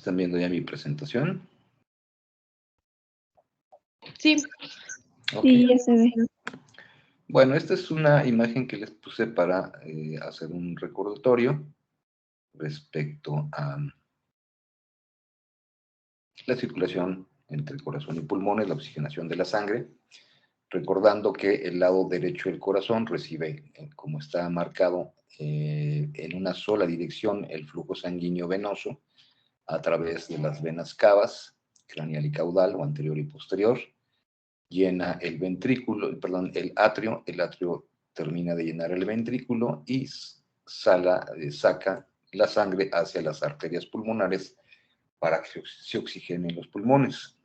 ¿Están viendo ya mi presentación? Sí. Okay. Sí, ya se ve. Bueno, esta es una imagen que les puse para hacer un recordatorio respecto a la circulación entre el corazón y pulmones, la oxigenación de la sangre, recordando que el lado derecho del corazón recibe, como está marcado, en una sola dirección el flujo sanguíneo venoso a través de las venas cavas, craneal y caudal, o anterior y posterior, llena el ventrículo, perdón, el atrio termina de llenar el ventrículo y saca la sangre hacia las arterias pulmonares para que se oxigenen los pulmones.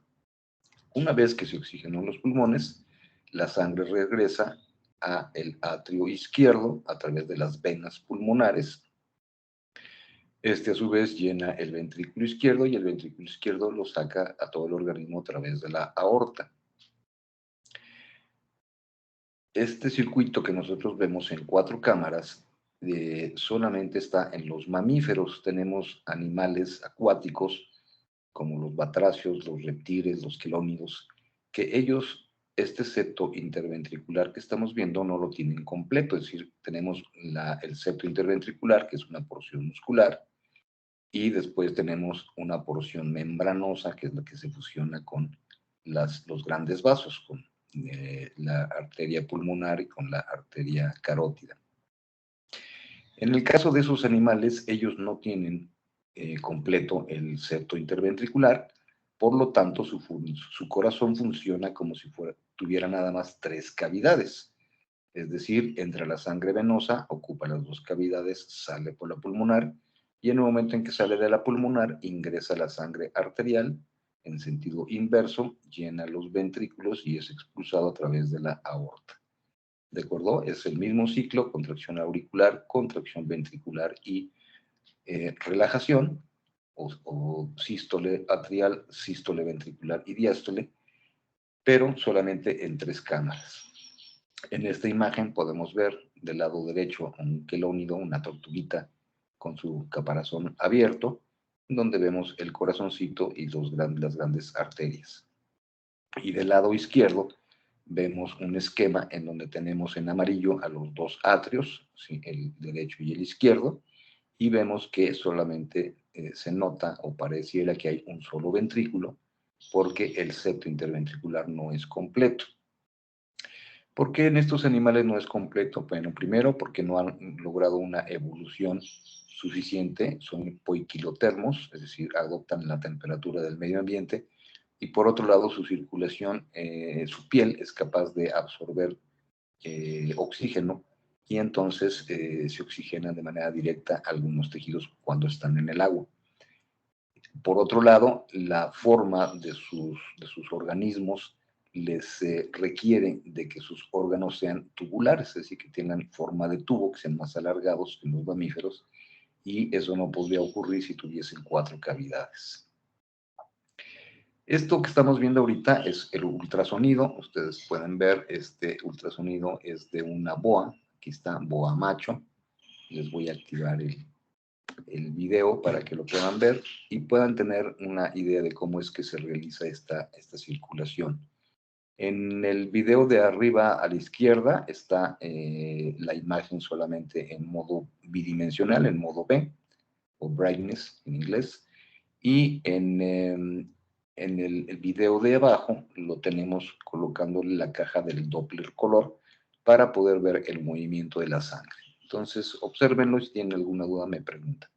Una vez que se oxigenan los pulmones, la sangre regresa a el atrio izquierdo a través de las venas pulmonares. Este a su vez llena el ventrículo izquierdo y el ventrículo izquierdo lo saca a todo el organismo a través de la aorta. Este circuito que nosotros vemos en 4 cámaras solamente está en los mamíferos. Tenemos animales acuáticos como los batracios, los reptiles, los quelónidos, que ellos, este septo interventricular que estamos viendo no lo tienen completo, es decir, tenemos el septo interventricular, que es una porción muscular, y después tenemos una porción membranosa, que es la que se fusiona con los grandes vasos, con la arteria pulmonar y con la arteria carótida. En el caso de esos animales, ellos no tienen completo el septo interventricular, por lo tanto su corazón funciona como si tuviera nada más 3 cavidades. Es decir, entra la sangre venosa, ocupa las 2 cavidades, sale por la pulmonar, y en el momento en que sale de la pulmonar, ingresa la sangre arterial en sentido inverso, llena los ventrículos y es expulsado a través de la aorta. ¿De acuerdo? Es el mismo ciclo: contracción auricular, contracción ventricular y relajación, o sístole atrial, sístole ventricular y diástole, pero solamente en 3 cámaras. En esta imagen podemos ver del lado derecho un quelónido, una tortuguita con su caparazón abierto, donde vemos el corazoncito y las grandes arterias. Y del lado izquierdo vemos un esquema en donde tenemos en amarillo a los 2 atrios, ¿sí?, el derecho y el izquierdo, y vemos que solamente se nota o pareciera que hay un solo ventrículo, porque el septo interventricular no es completo. ¿Por qué en estos animales no es completo? Bueno, primero porque no han logrado una evolución suficiente, son poiquilotermos, es decir, adoptan la temperatura del medio ambiente, y por otro lado su circulación, su piel es capaz de absorber oxígeno, y entonces se oxigenan de manera directa algunos tejidos cuando están en el agua. Por otro lado, la forma de sus organismos les requiere de que sus órganos sean tubulares, es decir, que tengan forma de tubo, que sean más alargados que los mamíferos, y eso no podría ocurrir si tuviesen 4 cavidades. Esto que estamos viendo ahorita es el ultrasonido. Ustedes pueden ver, este ultrasonido es de una boa. Aquí está, boa macho. Les voy a activar el video para que lo puedan ver y puedan tener una idea de cómo es que se realiza esta circulación. En el video de arriba a la izquierda está la imagen solamente en modo bidimensional, en modo B, o brightness en inglés, y en el video de abajo lo tenemos colocándole la caja del Doppler color para poder ver el movimiento de la sangre. Entonces, obsérvenlo y si tienen alguna duda me preguntan.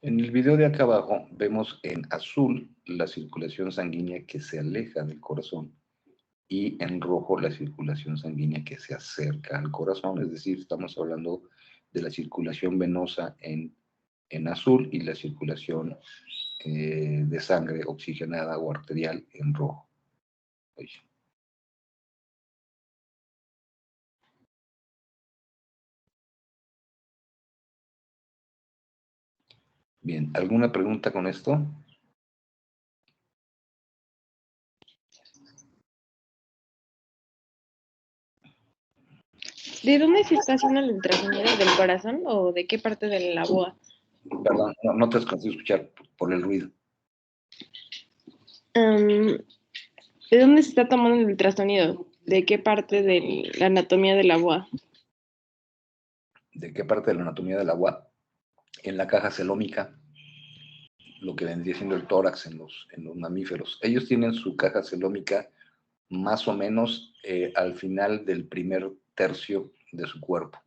En el video de acá abajo vemos en azul la circulación sanguínea que se aleja del corazón y en rojo la circulación sanguínea que se acerca al corazón, es decir, estamos hablando de la circulación venosa en azul y la circulación de sangre oxigenada o arterial en rojo. Bien, ¿alguna pregunta con esto? ¿De dónde se está haciendo el ultrasonido? ¿Del corazón o de qué parte de la boa? Perdón, no te has conseguido escuchar por el ruido. ¿De dónde se está tomando el ultrasonido? ¿De qué parte de la anatomía de la boa? ¿De qué parte de la anatomía del agua? En la caja celómica, lo que vendría siendo el tórax en los mamíferos. Ellos tienen su caja celómica más o menos al final del primer tercio de su cuerpo.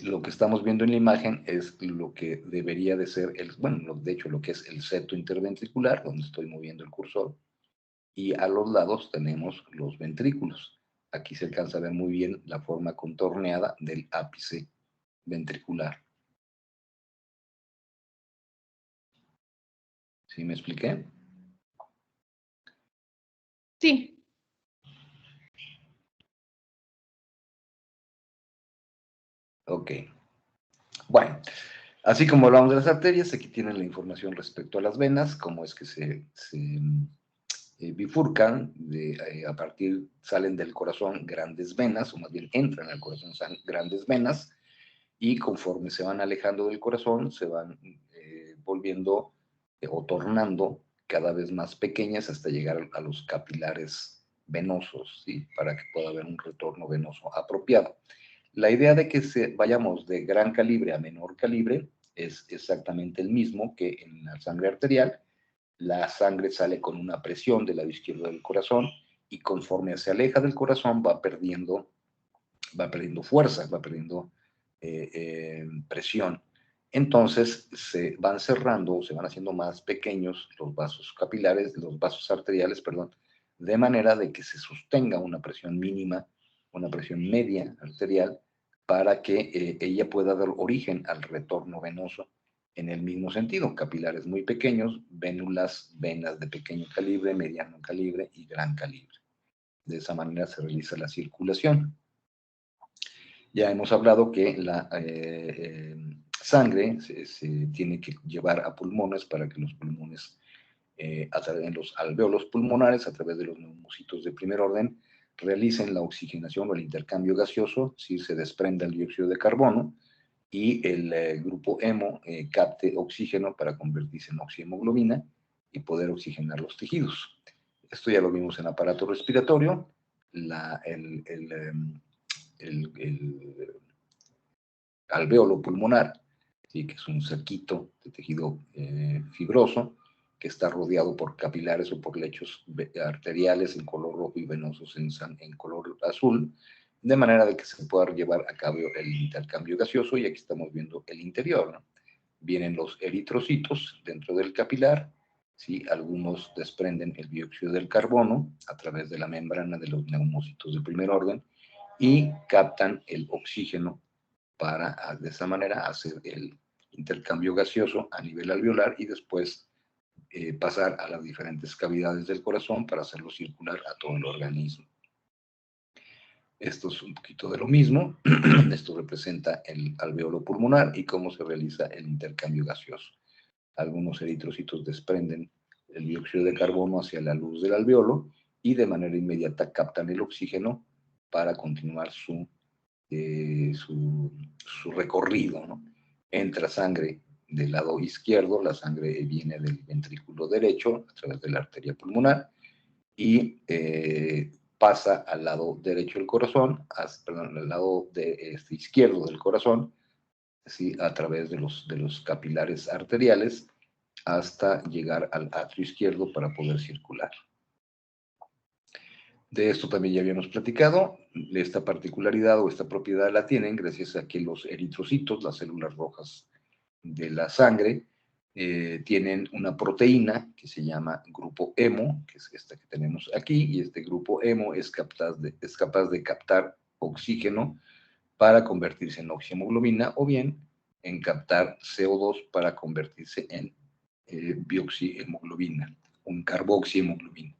Lo que estamos viendo en la imagen es lo que debería de ser, de hecho lo que es el septo interventricular, donde estoy moviendo el cursor, y a los lados tenemos los ventrículos. Aquí se alcanza a ver muy bien la forma contorneada del ápice ventricular. ¿Sí me expliqué? Sí. Ok. Bueno, así como hablamos de las arterias, aquí tienen la información respecto a las venas, cómo es que se bifurcan, salen del corazón grandes venas, o más bien entran al corazón grandes venas, y conforme se van alejando del corazón, se van volviendo o tornando cada vez más pequeñas hasta llegar a los capilares venosos, ¿sí? Para que pueda haber un retorno venoso apropiado. La idea de que vayamos de gran calibre a menor calibre es exactamente el mismo que en la sangre arterial. La sangre sale con una presión del lado izquierdo del corazón y conforme se aleja del corazón va perdiendo fuerza, va perdiendo presión. Entonces se van cerrando, se van haciendo más pequeños los vasos capilares, los vasos arteriales, perdón, de manera de que se sostenga una presión mínima, una presión media arterial, para que ella pueda dar origen al retorno venoso en el mismo sentido. Capilares muy pequeños, vénulas, venas de pequeño calibre, mediano calibre y gran calibre. De esa manera se realiza la circulación. Ya hemos hablado que la sangre se tiene que llevar a pulmones para que los pulmones, a través de los alvéolos pulmonares, a través de los neumocitos de primer orden, realicen la oxigenación o el intercambio gaseoso, si se desprende el dióxido de carbono y el grupo hemo capte oxígeno para convertirse en oxihemoglobina y poder oxigenar los tejidos. Esto ya lo vimos en aparato respiratorio. El alvéolo pulmonar, ¿sí? Que es un cerquito de tejido fibroso que está rodeado por capilares o por lechos arteriales en color rojo y venosos en color azul, de manera de que se pueda llevar a cabo el intercambio gaseoso, y aquí estamos viendo el interior, ¿no? Vienen los eritrocitos dentro del capilar, ¿sí? Algunos desprenden el dióxido del carbono a través de la membrana de los neumocitos de primer orden y captan el oxígeno para de esa manera hacer el intercambio gaseoso a nivel alveolar y después pasar a las diferentes cavidades del corazón para hacerlo circular a todo el organismo. Esto es un poquito de lo mismo. Esto representa el alveolo pulmonar y cómo se realiza el intercambio gaseoso. Algunos eritrocitos desprenden el dióxido de carbono hacia la luz del alveolo y de manera inmediata captan el oxígeno para continuar su recorrido, ¿no? Entra sangre del lado izquierdo, la sangre viene del ventrículo derecho a través de la arteria pulmonar y pasa al lado derecho del corazón, al lado izquierdo del corazón, ¿sí? A través de los capilares arteriales hasta llegar al atrio izquierdo para poder circular. De esto también ya habíamos platicado. Esta particularidad o esta propiedad la tienen gracias a que los eritrocitos, las células rojas de la sangre, tienen una proteína que se llama grupo hemo, que es esta que tenemos aquí, y este grupo hemo es capaz de captar oxígeno para convertirse en oxihemoglobina o bien en captar CO2 para convertirse en bioxihemoglobina, un carboxihemoglobina.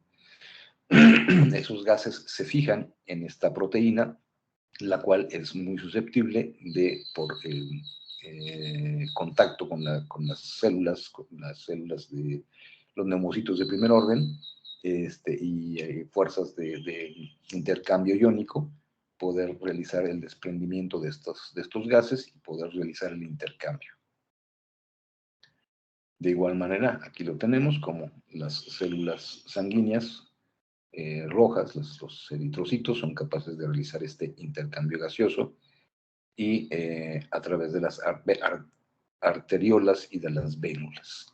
Esos gases se fijan en esta proteína, la cual es muy susceptible de, por contacto con las células de los neumocitos de primer orden, y fuerzas de intercambio iónico, poder realizar el desprendimiento de estos gases y poder realizar el intercambio. De igual manera, aquí lo tenemos como las células sanguíneas rojas, los eritrocitos, son capaces de realizar este intercambio gaseoso y a través de las arteriolas y de las vénulas.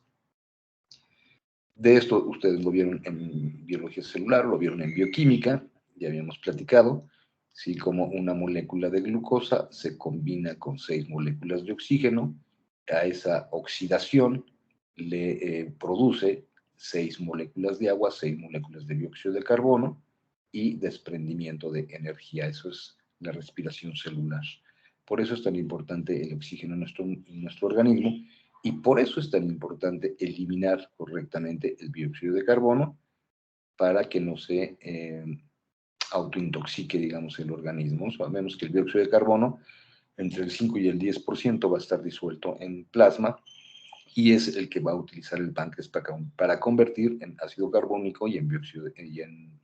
De esto ustedes lo vieron en biología celular, lo vieron en bioquímica, ya habíamos platicado, sí, como una molécula de glucosa se combina con 6 moléculas de oxígeno, a esa oxidación le produce 6 moléculas de agua, 6 moléculas de dióxido de carbono y desprendimiento de energía. Eso es la respiración celular. Por eso es tan importante el oxígeno en nuestro organismo. Y por eso es tan importante eliminar correctamente el dióxido de carbono para que no se autointoxique, digamos, el organismo. Sabemos que el dióxido de carbono entre el 5 y el 10% va a estar disuelto en plasma y es el que va a utilizar el páncreas para convertir en ácido carbónico y en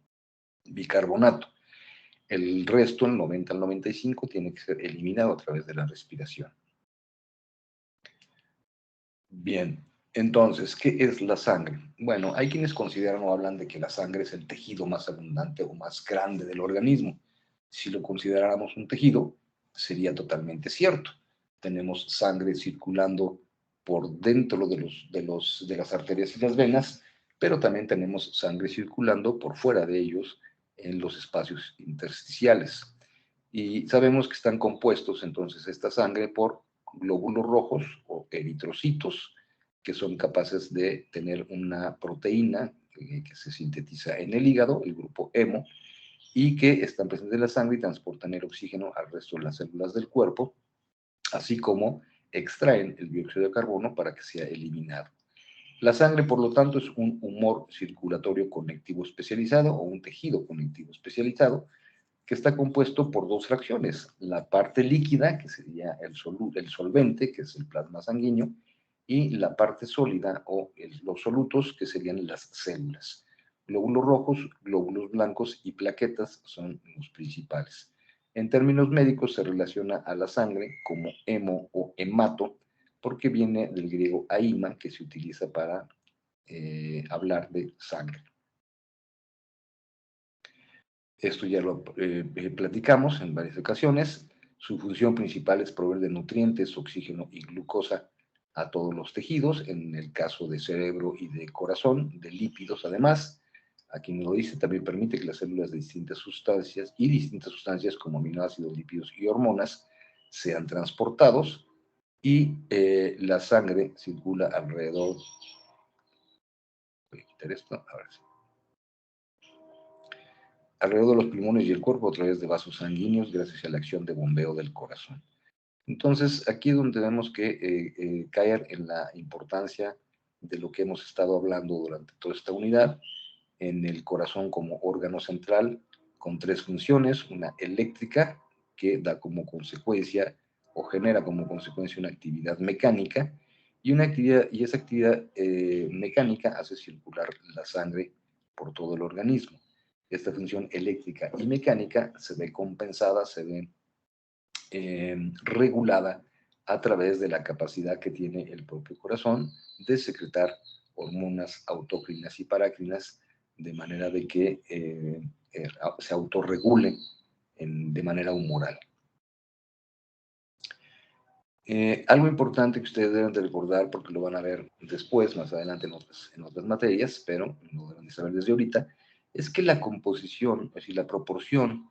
bicarbonato. El resto, el 90 al 95, tiene que ser eliminado a través de la respiración. Bien, entonces, ¿qué es la sangre? Bueno, hay quienes consideran o hablan de que la sangre es el tejido más abundante o más grande del organismo. Si lo consideráramos un tejido, sería totalmente cierto. Tenemos sangre circulando por dentro de las arterias y las venas, pero también tenemos sangre circulando por fuera de ellos en los espacios intersticiales. Y sabemos que están compuestos entonces esta sangre por glóbulos rojos o eritrocitos, que son capaces de tener una proteína que se sintetiza en el hígado, el grupo hemo, y que están presentes en la sangre y transportan el oxígeno al resto de las células del cuerpo, así como extraen el dióxido de carbono para que sea eliminado. La sangre, por lo tanto, es un humor circulatorio conectivo especializado o un tejido conectivo especializado que está compuesto por 2 fracciones, la parte líquida, que sería el solvente, que es el plasma sanguíneo, y la parte sólida o los solutos, que serían las células. Glóbulos rojos, glóbulos blancos y plaquetas son los principales. En términos médicos se relaciona a la sangre como hemo o hemato, porque viene del griego aima, que se utiliza para hablar de sangre. Esto ya lo platicamos en varias ocasiones. Su función principal es proveer de nutrientes, oxígeno y glucosa a todos los tejidos, en el caso de cerebro y de corazón, de lípidos además. Aquí nos lo dice, también permite que las células de distintas sustancias como aminoácidos, lípidos y hormonas sean transportados y la sangre circula alrededor. Voy a quitar esto, a ver si. Alrededor de los pulmones y el cuerpo a través de vasos sanguíneos gracias a la acción de bombeo del corazón. Entonces, aquí es donde tenemos que caer en la importancia de lo que hemos estado hablando durante toda esta unidad, en el corazón como órgano central, con 3 funciones, una eléctrica, que da como consecuencia o genera como consecuencia una actividad mecánica, y esa actividad mecánica hace circular la sangre por todo el organismo. Esta función eléctrica y mecánica se ve compensada, se ve regulada a través de la capacidad que tiene el propio corazón de secretar hormonas autócrinas y parácrinas de manera de que se autorregule de manera humoral. Algo importante que ustedes deben de recordar, porque lo van a ver después, más adelante en otras materias, pero no deben de saber desde ahorita, es que la composición, es decir, la proporción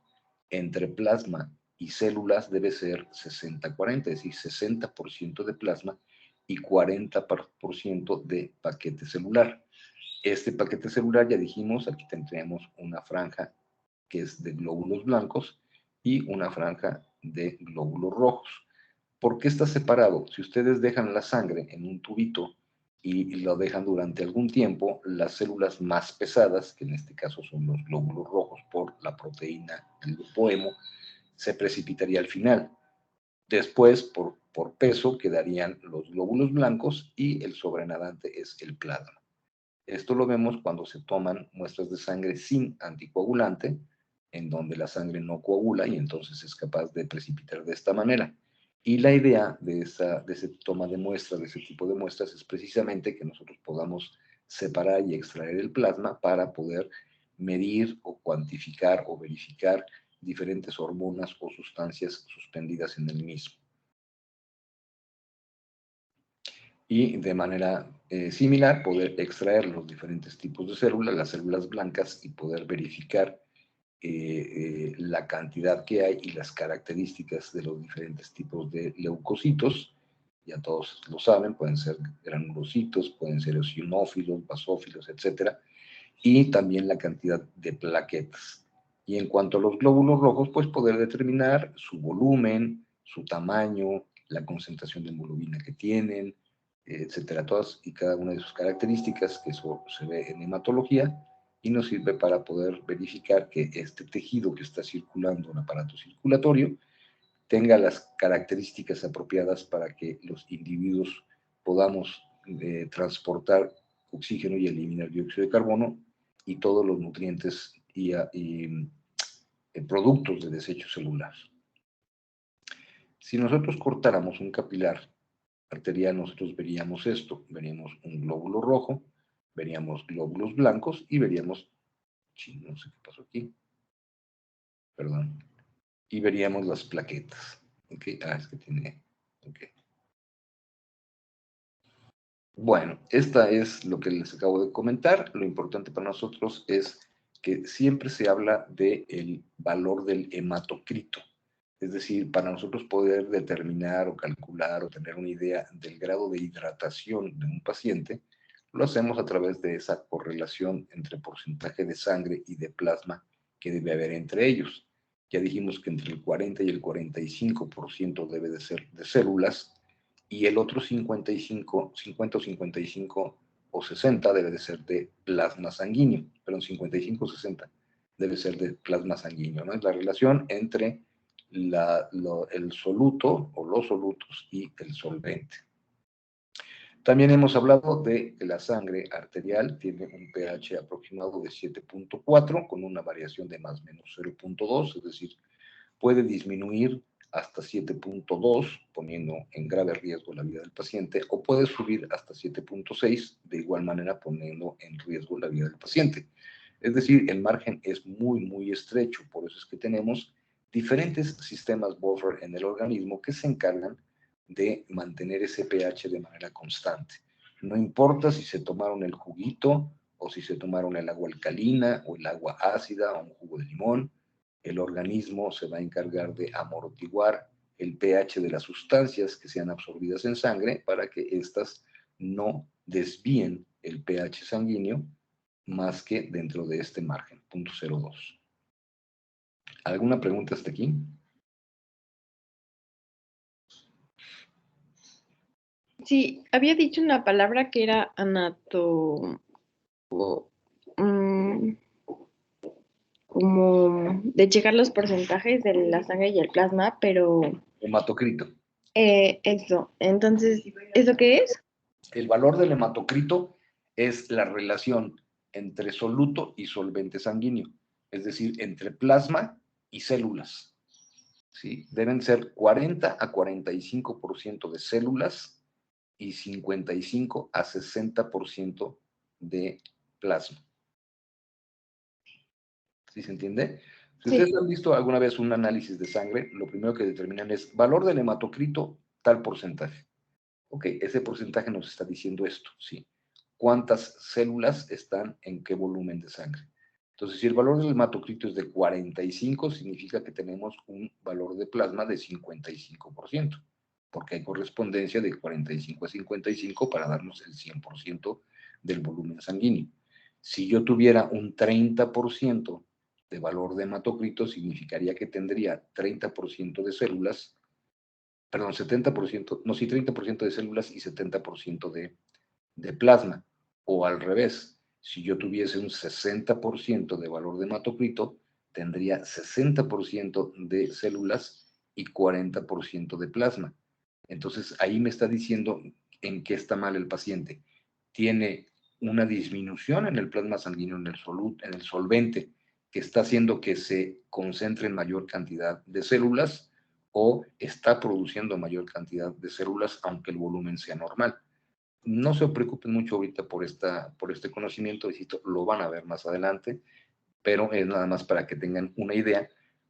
entre plasma y células debe ser 60-40, es decir, 60% de plasma y 40% de paquete celular. Este paquete celular, ya dijimos, aquí tendríamos una franja que es de glóbulos blancos y una franja de glóbulos rojos. ¿Por qué está separado? Si ustedes dejan la sangre en un tubito y lo dejan durante algún tiempo, las células más pesadas, que en este caso son los glóbulos rojos por la proteína del grupo hemo, se precipitaría al final. Después, por peso, quedarían los glóbulos blancos y el sobrenadante es el plasma. Esto lo vemos cuando se toman muestras de sangre sin anticoagulante, en donde la sangre no coagula y entonces es capaz de precipitar de esta manera. Y la idea de ese toma de muestras, de ese tipo de muestras, es precisamente que nosotros podamos separar y extraer el plasma para poder medir o cuantificar o verificar diferentes hormonas o sustancias suspendidas en el mismo. Y de manera similar poder extraer los diferentes tipos de células, las células blancas, y poder verificar la cantidad que hay y las características de los diferentes tipos de leucocitos. Ya todos lo saben, pueden ser granulocitos, pueden ser eosinófilos, basófilos, etc. Y también la cantidad de plaquetas. Y en cuanto a los glóbulos rojos, pues poder determinar su volumen, su tamaño, la concentración de hemoglobina que tienen, etcétera, todas y cada una de sus características, que eso se ve en hematología, y nos sirve para poder verificar que este tejido que está circulando en el aparato circulatorio tenga las características apropiadas para que los individuos podamos transportar oxígeno y eliminar dióxido de carbono y todos los nutrientes y productos de desecho celular. Si nosotros cortáramos un capilar arterial, nosotros veríamos esto, veríamos un glóbulo rojo, veríamos glóbulos blancos y veríamos, no sé qué pasó aquí, perdón, y veríamos las plaquetas. ¿Okay? Es que tiene, okay. Bueno, esta es lo que les acabo de comentar. Lo importante para nosotros es que siempre se habla del valor del hematocrito. Es decir, para nosotros poder determinar o calcular o tener una idea del grado de hidratación de un paciente, lo hacemos a través de esa correlación entre porcentaje de sangre y de plasma que debe haber entre ellos. Ya dijimos que entre el 40 y el 45% debe de ser de células, y el otro 50 o 55 o 60 debe de ser de plasma sanguíneo, perdón, 55 o 60 debe ser de plasma sanguíneo, ¿no? Es la relación entre el soluto o los solutos y el solvente. También hemos hablado de que la sangre arterial tiene un pH aproximado de 7.4 con una variación de más o menos 0.2, es decir, puede disminuir hasta 7.2, poniendo en grave riesgo la vida del paciente, o puede subir hasta 7.6, de igual manera poniendo en riesgo la vida del paciente. Es decir, el margen es muy, muy estrecho, por eso es que tenemos diferentes sistemas buffer en el organismo que se encargan de mantener ese pH de manera constante. No importa si se tomaron el juguito o si se tomaron el agua alcalina o el agua ácida o un jugo de limón, el organismo se va a encargar de amortiguar el pH de las sustancias que sean absorbidas en sangre para que éstas no desvíen el pH sanguíneo más que dentro de este margen, 0.02. ¿Alguna pregunta hasta aquí? Sí, había dicho una palabra que era como de checar los porcentajes de la sangre y el plasma, pero Hematocrito. eso. Entonces, ¿eso qué es? El valor del hematocrito es la relación entre soluto y solvente sanguíneo, es decir, entre plasma y células. ¿Sí? Deben ser 40 a 45% de células y 55 a 60% de plasma. ¿Sí se entiende? Si Sí. ustedes han visto alguna vez un análisis de sangre, lo primero que determinan es valor del hematocrito, tal porcentaje. Ok, ese porcentaje nos está diciendo esto, ¿sí? ¿Cuántas células están en qué volumen de sangre? Entonces, si el valor del hematocrito es de 45, significa que tenemos un valor de plasma de 55%, porque hay correspondencia de 45 a 55 para darnos el 100% del volumen sanguíneo. Si yo tuviera un 30% de valor de hematocrito, significaría que tendría 30% de células, perdón, 70%, no, sí, 30% de células y 70% de plasma. O al revés, si yo tuviese un 60% de valor de hematocrito, tendría 60% de células y 40% de plasma. Entonces, ahí me está diciendo en qué está mal el paciente. Tiene una disminución en el plasma sanguíneo, en el solvente, que está haciendo que se concentre en mayor cantidad de células, o está produciendo mayor cantidad de células, aunque el volumen sea normal. No se preocupen mucho ahorita por este conocimiento, lo van a ver más adelante, pero es nada más para que tengan una idea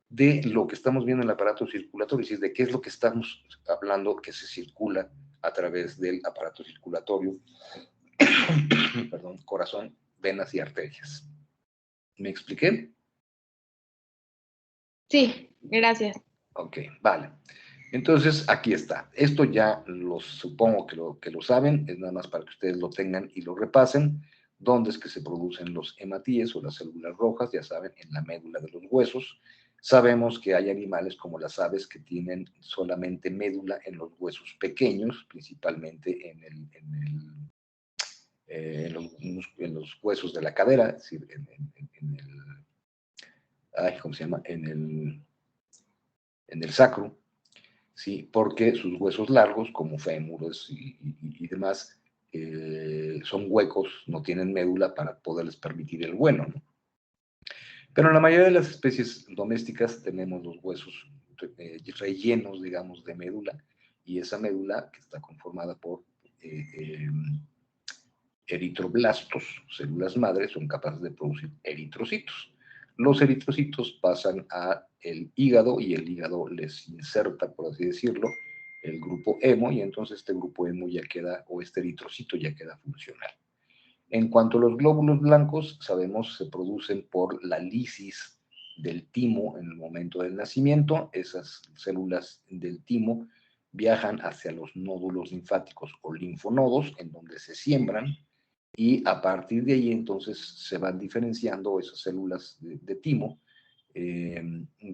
de lo que estamos viendo en el aparato circulatorio, es decir, de qué es lo que estamos hablando que se circula a través del aparato circulatorio, perdón, corazón, venas y arterias. ¿Me expliqué? Sí, gracias. Ok, vale. Entonces, aquí está. Esto ya supongo que lo saben, es nada más para que ustedes lo tengan y lo repasen. ¿Dónde es que se producen los hematíes o las células rojas? Ya saben, en la médula de los huesos. Sabemos que hay animales como las aves que tienen solamente médula en los huesos pequeños, principalmente en los huesos de la cadera, es decir, ¿cómo se llama? En el sacro, ¿sí? Porque sus huesos largos, como fémures y demás, son huecos, no tienen médula para poderles permitir el vuelo, ¿no? Pero en la mayoría de las especies domésticas tenemos los huesos rellenos, digamos, de médula, y esa médula, que está conformada por eritroblastos, células madres, son capaces de producir eritrocitos. Los eritrocitos pasan al hígado y el hígado les inserta, por así decirlo, el grupo hemo, y entonces este grupo hemo ya queda, o este eritrocito ya queda funcional. En cuanto a los glóbulos blancos, sabemos se producen por la lisis del timo en el momento del nacimiento. Esas células del timo viajan hacia los nódulos linfáticos o linfonodos, en donde se siembran, y a partir de ahí entonces se van diferenciando esas células de timo,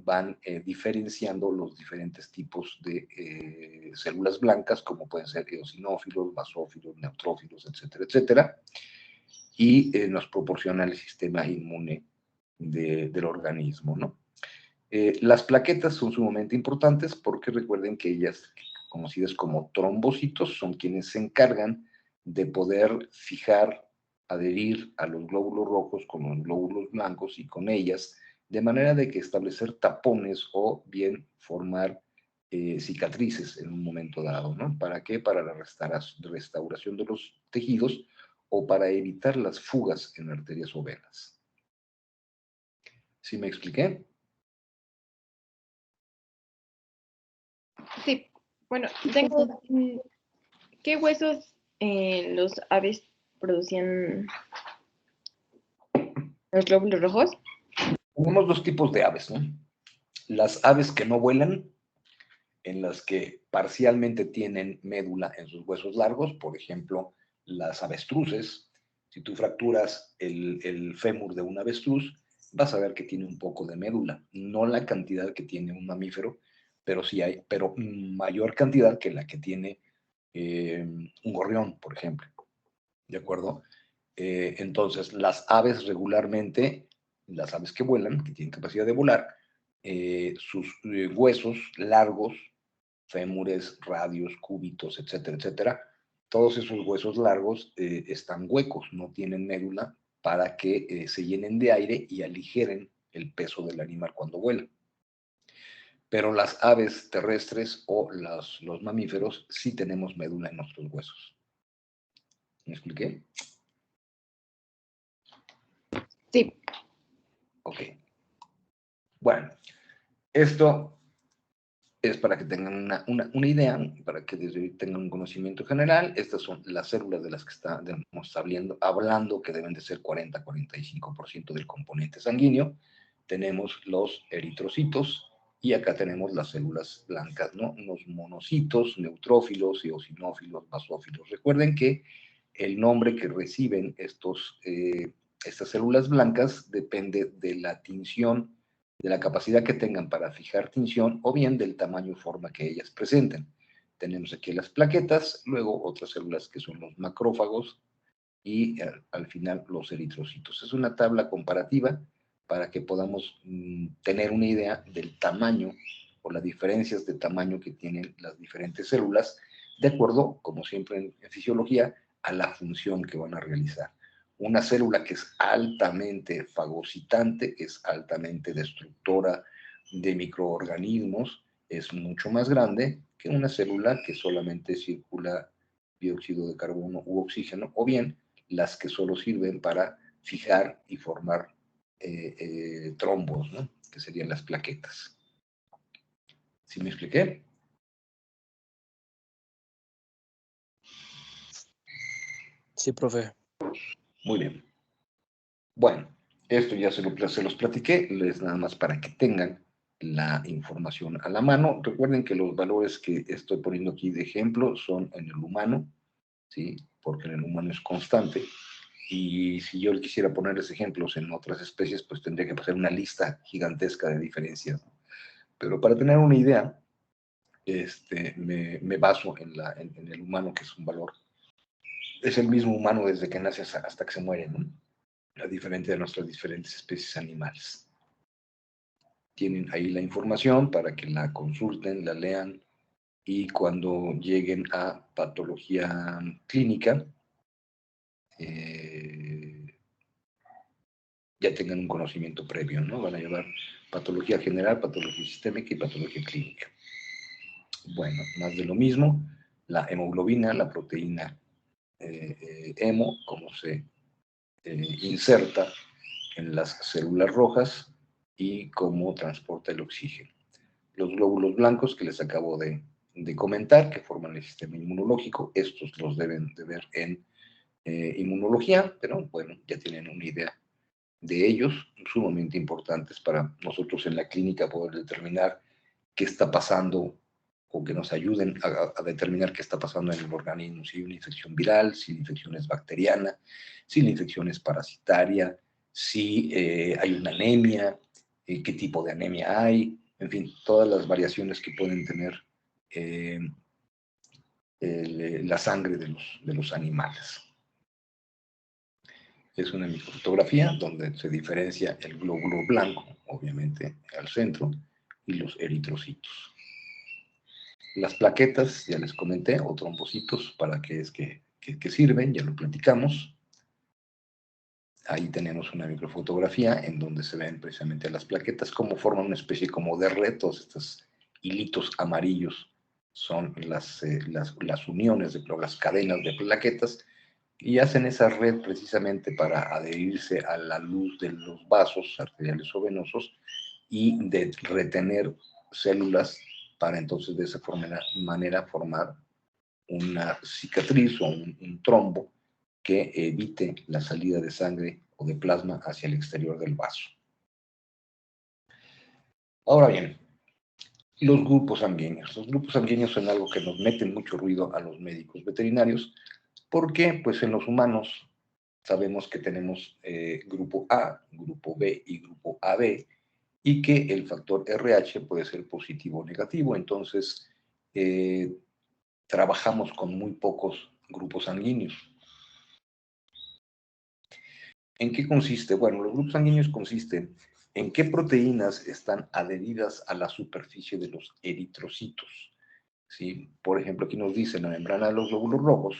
van diferenciando los diferentes tipos de células blancas, como pueden ser eosinófilos, basófilos, neutrófilos, etcétera, etcétera, y nos proporciona el sistema inmune del organismo, ¿no? Las plaquetas son sumamente importantes porque recuerden que ellas, conocidas como trombocitos, son quienes se encargan de poder fijar, adherir a los glóbulos rojos con los glóbulos blancos y con ellas, de manera de que establecer tapones o bien formar cicatrices en un momento dado, ¿no? ¿Para qué? Para la restauración de los tejidos o para evitar las fugas en arterias o venas. ¿Sí me expliqué? Sí, bueno, tengo, ¿qué huesos los aves producían los glóbulos rojos? Tenemos dos tipos de aves, ¿no? Las aves que no vuelan, en las que parcialmente tienen médula en sus huesos largos, por ejemplo, las avestruces. Si tú fracturas el fémur de un avestruz, vas a ver que tiene un poco de médula, no la cantidad que tiene un mamífero, pero sí hay, pero mayor cantidad que la que tiene un gorrión, por ejemplo. ¿De acuerdo? Entonces, las aves regularmente, las aves que vuelan, que tienen capacidad de volar, sus huesos largos, fémures, radios, cúbitos, etcétera, etcétera, todos esos huesos largos están huecos, no tienen médula para que se llenen de aire y aligeren el peso del animal cuando vuela. Pero las aves terrestres o los mamíferos sí tenemos médula en nuestros huesos. ¿Me expliqué? Sí. Ok. Bueno, esto es para que tengan una idea, para que desde hoy tengan un conocimiento general. Estas son las células de las que estamos hablando, que deben de ser 40-45% del componente sanguíneo. Tenemos los eritrocitos y acá tenemos las células blancas, ¿no? Los monocitos, neutrófilos, eosinófilos, basófilos. Recuerden que el nombre que reciben estas células blancas depende de la tinción, de la capacidad que tengan para fijar tinción o bien del tamaño o forma que ellas presenten. Tenemos aquí las plaquetas, luego otras células que son los macrófagos y al final los eritrocitos. Es una tabla comparativa para que podamos tener una idea del tamaño o las diferencias de tamaño que tienen las diferentes células, de acuerdo, como siempre en fisiología, a la función que van a realizar. Una célula que es altamente fagocitante, es altamente destructora de microorganismos, es mucho más grande que una célula que solamente circula dióxido de carbono u oxígeno, o bien las que solo sirven para fijar y formar trombos, ¿no? Que serían las plaquetas. ¿Sí me expliqué? Sí, profe. Muy bien. Bueno, esto ya se los platiqué, es nada más para que tengan la información a la mano. Recuerden que los valores que estoy poniendo aquí de ejemplo son en el humano, ¿sí? Porque en el humano es constante. Y si yo quisiera ponerles ejemplos en otras especies, pues tendría que hacer una lista gigantesca de diferencias, ¿no? Pero para tener una idea, me baso en el humano, que es un valor. Es el mismo humano desde que nace hasta que se muere, ¿no? A diferencia de nuestras diferentes especies animales. Tienen ahí la información para que la consulten, la lean, y cuando lleguen a patología clínica, ya tengan un conocimiento previo, ¿no? Van a llevar patología general, patología sistémica y patología clínica. Bueno, más de lo mismo, la hemoglobina, la proteína hemo, como se inserta en las células rojas y cómo transporta el oxígeno. Los glóbulos blancos que les acabo de comentar, que forman el sistema inmunológico, estos los deben de ver en inmunología, pero bueno, ya tienen una idea de ellos, sumamente importantes para nosotros en la clínica poder determinar qué está pasando, o que nos ayuden a determinar qué está pasando en el organismo, si hay una infección viral, si la infección es bacteriana, si la infección es parasitaria, si hay una anemia, qué tipo de anemia hay, en fin, todas las variaciones que pueden tener eh, la sangre de los animales. Es una microfotografía donde se diferencia el glóbulo blanco, obviamente al centro, y los eritrocitos. Las plaquetas, ya les comenté, o trombocitos, para qué es que sirven, ya lo platicamos. Ahí tenemos una microfotografía en donde se ven precisamente las plaquetas, cómo forman una especie como de red. Todos estos hilitos amarillos son las uniones, las cadenas de plaquetas, y hacen esa red precisamente para adherirse a la luz de los vasos arteriales o venosos y de retener células para entonces de esa manera formar una cicatriz o un trombo que evite la salida de sangre o de plasma hacia el exterior del vaso. Ahora bien, los grupos sanguíneos. Los grupos sanguíneos son algo que nos mete mucho ruido a los médicos veterinarios, porque pues en los humanos sabemos que tenemos grupo A, grupo B y grupo AB, y que el factor RH puede ser positivo o negativo. Entonces, trabajamos con muy pocos grupos sanguíneos. ¿En qué consiste? Bueno, los grupos sanguíneos consisten en qué proteínas están adheridas a la superficie de los eritrocitos. ¿Sí? Por ejemplo, aquí nos dice en la membrana de los glóbulos rojos,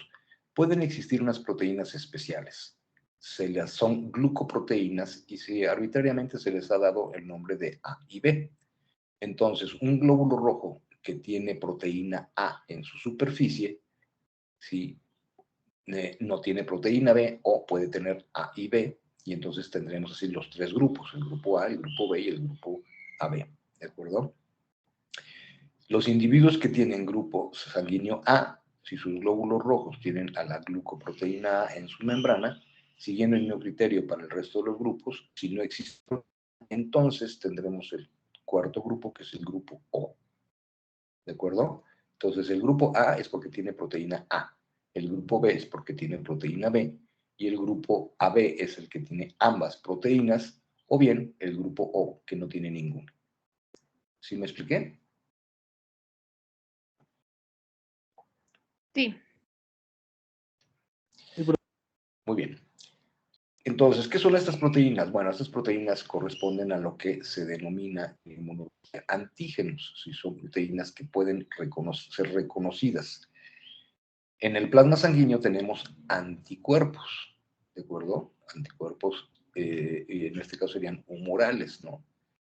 pueden existir unas proteínas especiales. Son glucoproteínas y arbitrariamente se les ha dado el nombre de A y B. Entonces, un glóbulo rojo que tiene proteína A en su superficie, ¿sí? No tiene proteína B, o puede tener A y B, y entonces tendremos así los tres grupos, el grupo A, el grupo B y el grupo AB, ¿de acuerdo? Los individuos que tienen grupo sanguíneo A, si sus glóbulos rojos tienen a la glucoproteína A en su membrana, siguiendo el mismo criterio para el resto de los grupos, si no existe, entonces tendremos el cuarto grupo, que es el grupo O, ¿de acuerdo? Entonces el grupo A es porque tiene proteína A, el grupo B es porque tiene proteína B, y el grupo AB es el que tiene ambas proteínas, o bien el grupo O, que no tiene ninguna. ¿Sí me expliqué? Sí. Muy bien. Entonces, ¿qué son estas proteínas? Bueno, estas proteínas corresponden a lo que se denomina antígenos, si son proteínas que pueden ser reconocidas. En el plasma sanguíneo tenemos anticuerpos, ¿de acuerdo? Anticuerpos, y en este caso serían humorales, ¿no?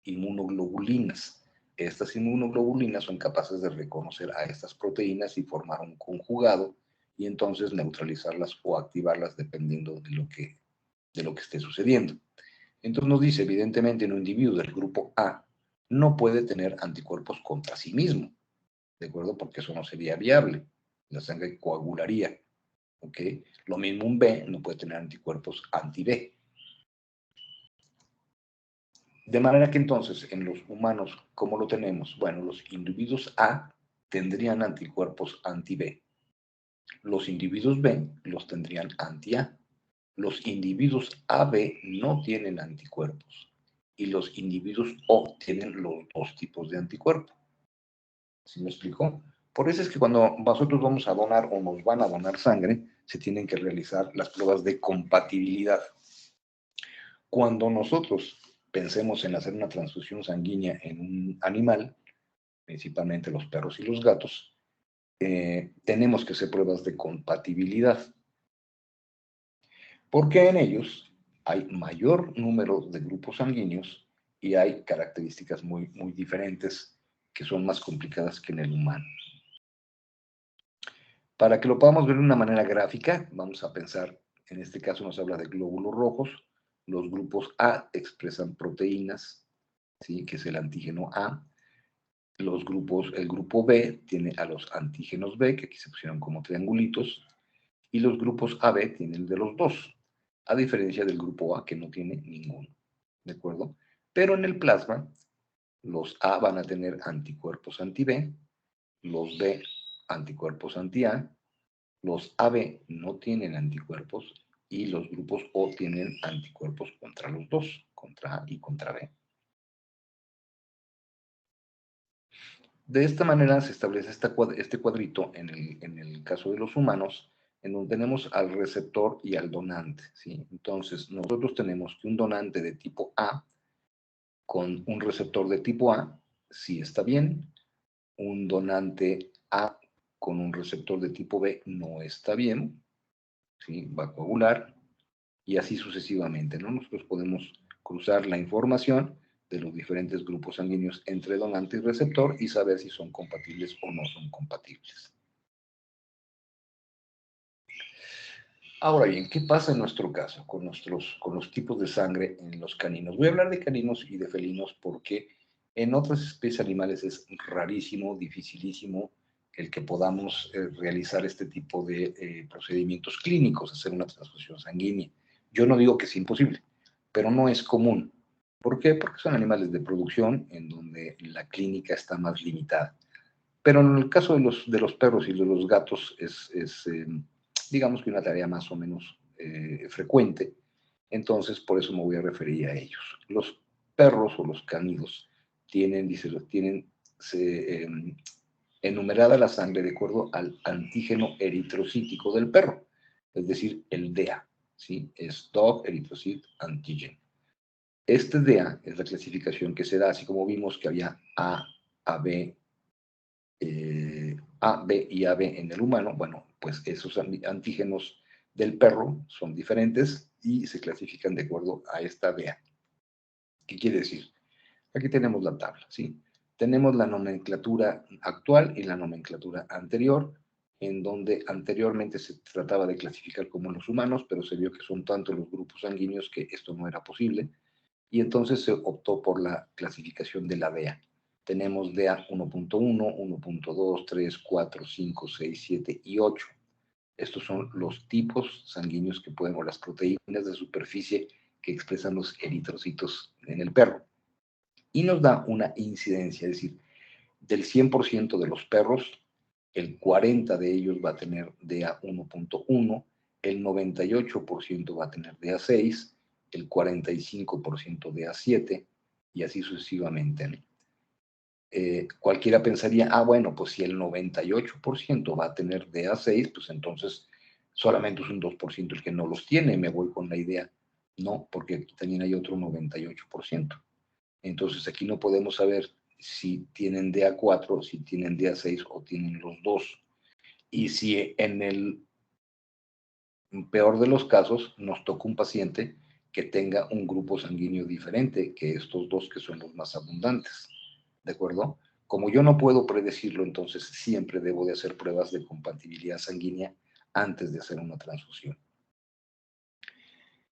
Inmunoglobulinas. Estas inmunoglobulinas son capaces de reconocer a estas proteínas y formar un conjugado y entonces neutralizarlas o activarlas dependiendo de lo que esté sucediendo. Entonces nos dice, evidentemente, en un individuo del grupo A no puede tener anticuerpos contra sí mismo, ¿de acuerdo? Porque eso no sería viable. La sangre coagularía, ¿ok? Lo mismo un B no puede tener anticuerpos anti-B. De manera que entonces, en los humanos, ¿cómo lo tenemos? Bueno, los individuos A tendrían anticuerpos anti-B. Los individuos B los tendrían anti-A. Los individuos AB no tienen anticuerpos y los individuos O tienen los dos tipos de anticuerpo. ¿Sí me explico? Por eso es que cuando nosotros vamos a donar o nos van a donar sangre, se tienen que realizar las pruebas de compatibilidad. Cuando nosotros pensemos en hacer una transfusión sanguínea en un animal, principalmente los perros y los gatos, tenemos que hacer pruebas de compatibilidad, porque en ellos hay mayor número de grupos sanguíneos y hay características muy, muy diferentes que son más complicadas que en el humano. Para que lo podamos ver de una manera gráfica, vamos a pensar, en este caso nos habla de glóbulos rojos, los grupos A expresan proteínas, ¿sí? Que es el antígeno A. El grupo B tiene a los antígenos B, que aquí se pusieron como triangulitos, y los grupos AB tienen de los dos, a diferencia del grupo A, que no tiene ninguno, ¿de acuerdo? Pero en el plasma, los A van a tener anticuerpos anti-B, los B anticuerpos anti-A, los AB no tienen anticuerpos y los grupos O tienen anticuerpos contra los dos, contra A y contra B. De esta manera se establece este cuadrito en el caso de los humanos, en donde tenemos al receptor y al donante, ¿sí? Entonces, nosotros tenemos que un donante de tipo A con un receptor de tipo A, sí está bien. Un donante A con un receptor de tipo B no está bien, ¿sí? Va a coagular, y así sucesivamente, ¿no? Nosotros podemos cruzar la información de los diferentes grupos sanguíneos entre donante y receptor y saber si son compatibles o no son compatibles. Ahora bien, ¿qué pasa en nuestro caso con los tipos de sangre en los caninos? Voy a hablar de caninos y de felinos porque en otras especies animales es rarísimo, dificilísimo el que podamos realizar este tipo de procedimientos clínicos, hacer una transfusión sanguínea. Yo no digo que es imposible, pero no es común. ¿Por qué? Porque son animales de producción en donde la clínica está más limitada. Pero en el caso de los perros y de los gatos digamos que una tarea más o menos frecuente. Entonces, por eso me voy a referir a ellos. Los perros o los cánidos tienen enumerada la sangre de acuerdo al antígeno eritrocítico del perro, es decir, el DEA, ¿sí? Es Dog Erythrocyte Antigen. Este DEA es la clasificación que se da, así como vimos que había A, AB, A, B y AB en el humano. Bueno, pues esos antígenos del perro son diferentes y se clasifican de acuerdo a esta DEA. ¿Qué quiere decir? Aquí tenemos la tabla, ¿sí? Tenemos la nomenclatura actual y la nomenclatura anterior, en donde anteriormente se trataba de clasificar como los humanos, pero se vio que son tantos los grupos sanguíneos que esto no era posible, y entonces se optó por la clasificación de la DEA. Tenemos DEA 1.1, 1.2, 3, 4, 5, 6, 7 y 8. Estos son los tipos sanguíneos que pueden, o las proteínas de superficie que expresan los eritrocitos en el perro. Y nos da una incidencia, es decir, del 100% de los perros, el 40% de ellos va a tener DEA 1.1, el 98% va a tener DEA 6, el 45% DEA 7 y así sucesivamente. Cualquiera pensaría, bueno, pues si el 98% va a tener DEA 6, pues entonces solamente es un 2% el que no los tiene. Me voy con la idea No, porque aquí también hay otro 98%. Entonces aquí no podemos saber si tienen DA4, si tienen DA6 o tienen los dos. Y si en el peor de los casos nos toca un paciente que tenga un grupo sanguíneo diferente que estos dos que son los más abundantes. ¿De acuerdo? Como yo no puedo predecirlo, entonces siempre debo de hacer pruebas de compatibilidad sanguínea antes de hacer una transfusión.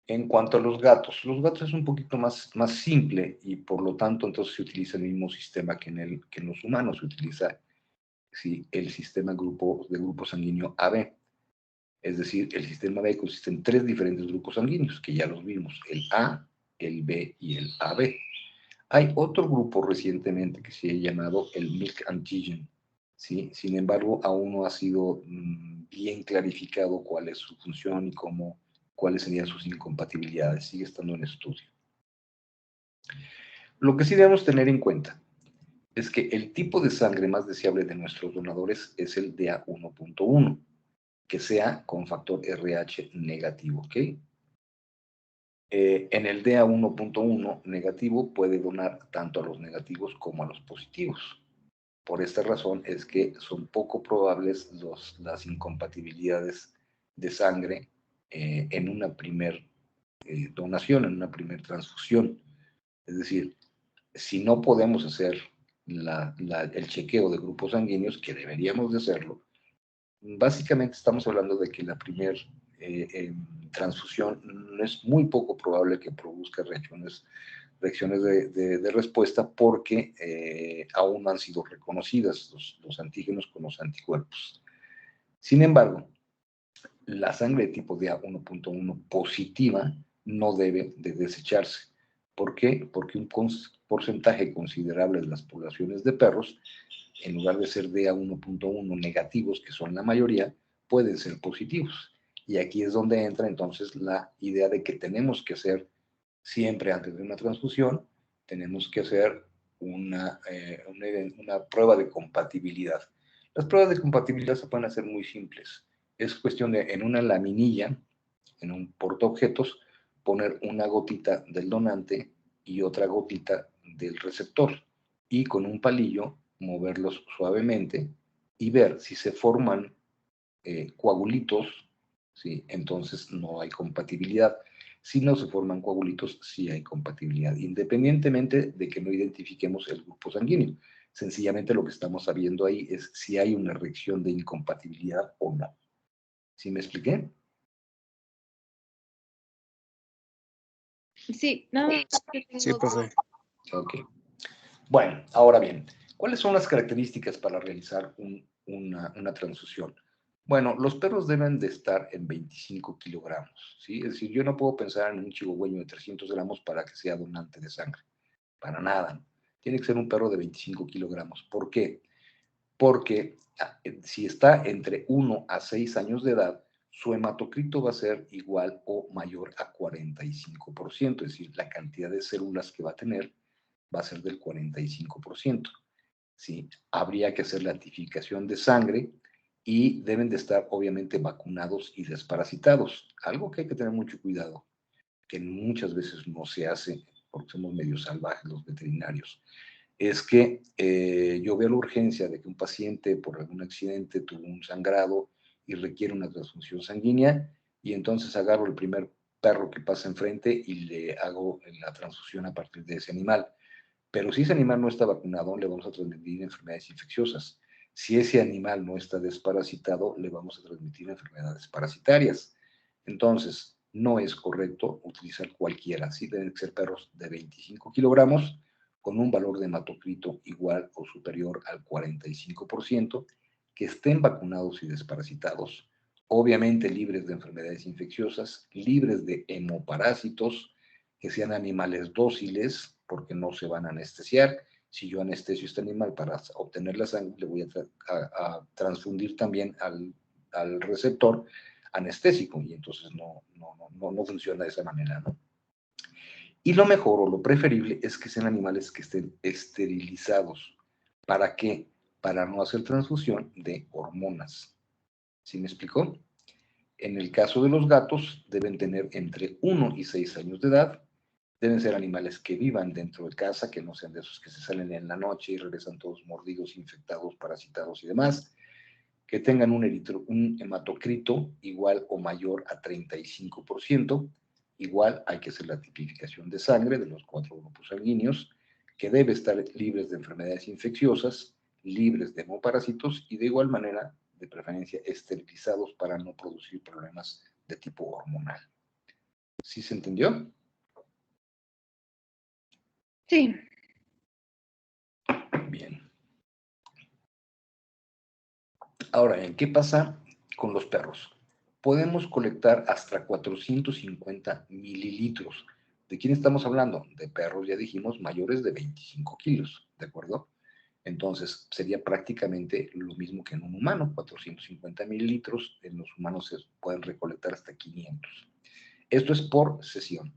En cuanto a los gatos es un poquito más simple y por lo tanto entonces se utiliza el mismo sistema que en los humanos, se utiliza ¿sí? El sistema de grupo sanguíneo AB. Es decir, el sistema B consiste en 3 diferentes grupos sanguíneos, que ya los vimos, el A, el B y el AB. Hay otro grupo recientemente que se ha llamado el Milk Antigen, ¿sí? Sin embargo, aún no ha sido bien clarificado cuál es su función y cuáles serían sus incompatibilidades. Sigue estando en estudio. Lo que sí debemos tener en cuenta es que el tipo de sangre más deseable de nuestros donadores es el DA1.1, que sea con factor RH negativo, ¿ok? En el DA1.1 negativo puede donar tanto a los negativos como a los positivos. Por esta razón es que son poco probables las incompatibilidades de sangre en una primer donación, en una primer transfusión. Es decir, si no podemos hacer el chequeo de grupos sanguíneos, que deberíamos de hacerlo, básicamente estamos hablando de que la primera transfusión es muy poco probable que produzca reacciones de respuesta porque aún no han sido reconocidas los antígenos con los anticuerpos. Sin embargo, la sangre de tipo DA1.1 positiva no debe de desecharse. ¿Por qué? Porque un porcentaje considerable de las poblaciones de perros, en lugar de ser DA1.1 negativos, que son la mayoría, pueden ser positivos. Y aquí es donde entra entonces la idea de que tenemos que hacer siempre antes de una transfusión, tenemos que hacer una prueba de compatibilidad. Las pruebas de compatibilidad se pueden hacer muy simples. Es cuestión de, en una laminilla, en un portaobjetos, poner una gotita del donante y otra gotita del receptor. Y con un palillo moverlos suavemente y ver si se forman coagulitos, ¿sí? Entonces no hay compatibilidad. Si no se forman coagulitos, sí hay compatibilidad, independientemente de que no identifiquemos el grupo sanguíneo. Sencillamente lo que estamos sabiendo ahí es si hay una reacción de incompatibilidad o no. ¿Sí me expliqué? Sí, nada más que Sí, tengo profe. Ok. Bueno, ahora bien, ¿cuáles son las características para realizar una transfusión? Bueno, los perros deben de estar en 25 kilogramos, ¿sí? Es decir, yo no puedo pensar en un chihuahueño de 300 gramos para que sea donante de sangre, para nada. Tiene que ser un perro de 25 kilogramos. ¿Por qué? Porque si está entre 1 a 6 años de edad, su hematocrito va a ser igual o mayor a 45%, es decir, la cantidad de células que va a tener va a ser del 45%. ¿Sí? Habría que hacer la tipificación de sangre y deben de estar obviamente vacunados y desparasitados. Algo que hay que tener mucho cuidado, que muchas veces no se hace porque somos medio salvajes los veterinarios, es que yo veo la urgencia de que un paciente por algún accidente tuvo un sangrado y requiere una transfusión sanguínea y entonces agarro el primer perro que pasa enfrente y le hago la transfusión a partir de ese animal. Pero si ese animal no está vacunado, le vamos a transmitir enfermedades infecciosas. Si ese animal no está desparasitado, le vamos a transmitir enfermedades parasitarias. Entonces, no es correcto utilizar cualquiera. Sí deben ser perros de 25 kilogramos con un valor de hematocrito igual o superior al 45%, que estén vacunados y desparasitados, obviamente libres de enfermedades infecciosas, libres de hemoparásitos, que sean animales dóciles, porque no se van a anestesiar. Si yo anestesio este animal para obtener la sangre, le voy a transfundir también al receptor anestésico y entonces no funciona de esa manera, ¿no? Y lo mejor o lo preferible es que sean animales que estén esterilizados. ¿Para qué? Para no hacer transfusión de hormonas. ¿Sí me explicó? En el caso de los gatos, deben tener entre 1 y 6 años de edad. Deben ser animales que vivan dentro de casa, que no sean de esos que se salen en la noche y regresan todos mordidos, infectados, parasitados y demás. Que tengan un hematocrito igual o mayor a 35%. Igual hay que hacer la tipificación de sangre de los 4 grupos sanguíneos, que debe estar libres de enfermedades infecciosas, libres de hemoparásitos y de igual manera, de preferencia, esterilizados para no producir problemas de tipo hormonal. ¿Sí se entendió? Sí. Bien. Ahora, ¿qué pasa con los perros? Podemos colectar hasta 450 mililitros. ¿De quién estamos hablando? De perros, ya dijimos, mayores de 25 kilos, ¿de acuerdo? Entonces, sería prácticamente lo mismo que en un humano, 450 mililitros. En los humanos se pueden recolectar hasta 500. Esto es por sesión.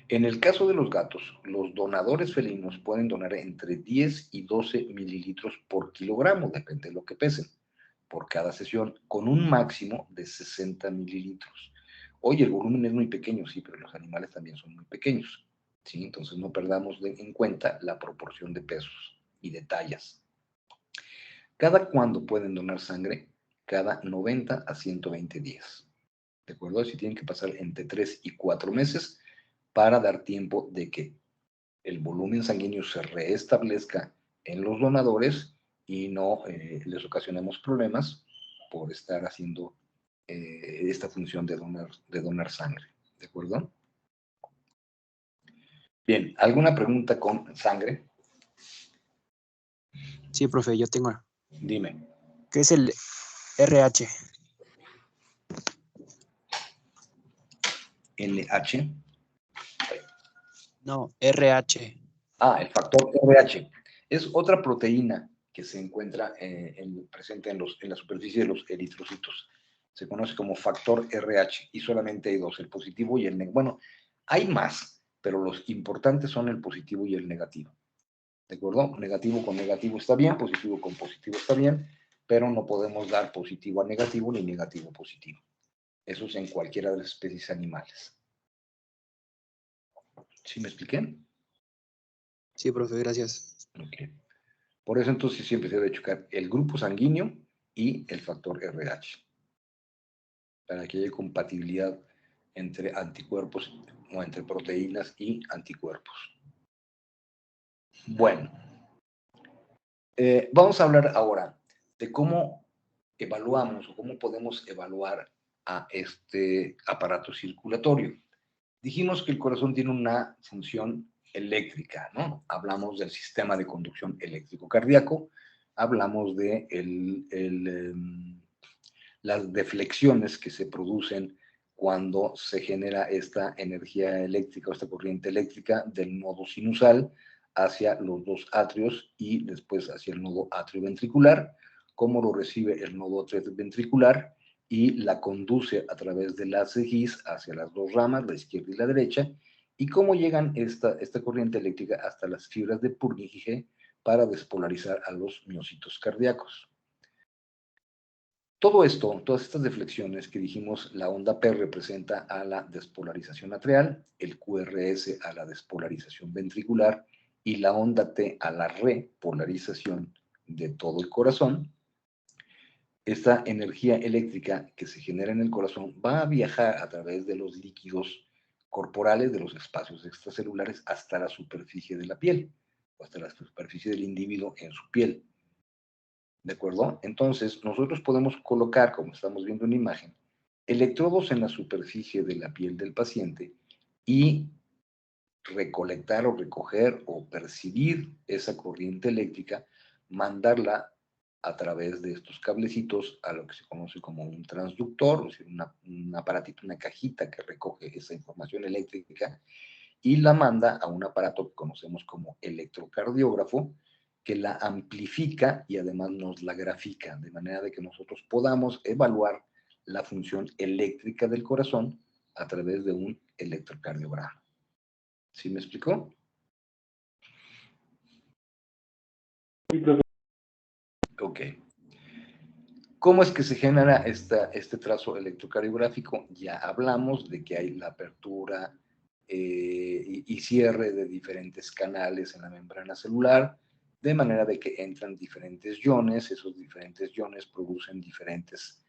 En el caso de los gatos, los donadores felinos pueden donar entre 10 y 12 mililitros por kilogramo, depende de lo que pesen, por cada sesión, con un máximo de 60 mililitros. Oye, el volumen es muy pequeño, sí, pero los animales también son muy pequeños, ¿sí? Entonces no perdamos en cuenta la proporción de pesos y de tallas. ¿Cada cuándo pueden donar sangre? Cada 90 a 120 días. ¿De acuerdo? Si tienen que pasar entre 3 y 4 meses para dar tiempo de que el volumen sanguíneo se restablezca en los donadores y no les ocasionemos problemas por estar haciendo esta función de donar sangre. ¿De acuerdo? Bien, ¿alguna pregunta con sangre? Sí, profe, yo tengo. Dime. ¿Qué es el RH? LH. No, RH. El factor RH. Es otra proteína que se encuentra presente en la superficie de los eritrocitos. Se conoce como factor RH y solamente hay dos, el positivo y el negativo. Bueno, hay más, pero los importantes son el positivo y el negativo. ¿De acuerdo? Negativo con negativo está bien, positivo con positivo está bien, pero no podemos dar positivo a negativo ni negativo a positivo. Eso es en cualquiera de las especies animales. ¿Sí me expliqué? Sí, profe, gracias. Ok. Por eso entonces siempre se debe checar el grupo sanguíneo y el factor RH, para que haya compatibilidad entre anticuerpos o entre proteínas y anticuerpos. Bueno, vamos a hablar ahora de cómo evaluamos o cómo podemos evaluar a este aparato circulatorio. Dijimos que el corazón tiene una función eléctrica, ¿no? Hablamos del sistema de conducción eléctrico cardíaco, hablamos de las deflexiones que se producen cuando se genera esta energía eléctrica o esta corriente eléctrica del nodo sinusal hacia los dos atrios y después hacia el nodo atrioventricular, cómo lo recibe el nodo atrioventricular y la conduce a través de la cejís hacia las dos ramas, la izquierda y la derecha, y cómo llegan esta corriente eléctrica hasta las fibras de Purkinje para despolarizar a los miocitos cardíacos. Todo esto, todas estas deflexiones que dijimos, la onda P representa a la despolarización atrial, el QRS a la despolarización ventricular y la onda T a la repolarización de todo el corazón. Esta energía eléctrica que se genera en el corazón va a viajar a través de los líquidos corporales, de los espacios extracelulares, hasta la superficie de la piel, o hasta la superficie del individuo en su piel. ¿De acuerdo? Entonces, nosotros podemos colocar, como estamos viendo en la imagen, electrodos en la superficie de la piel del paciente y recolectar o recoger o percibir esa corriente eléctrica, mandarla a través de estos cablecitos a lo que se conoce como un transductor, es decir, un aparatito, una cajita que recoge esa información eléctrica y la manda a un aparato que conocemos como electrocardiógrafo, que la amplifica y además nos la grafica, de manera de que nosotros podamos evaluar la función eléctrica del corazón a través de un electrocardiograma. ¿Sí me explicó? Ok. ¿Cómo es que se genera este trazo electrocardiográfico? Ya hablamos de que hay la apertura y cierre de diferentes canales en la membrana celular, de manera de que entran diferentes iones, esos diferentes iones producen diferentes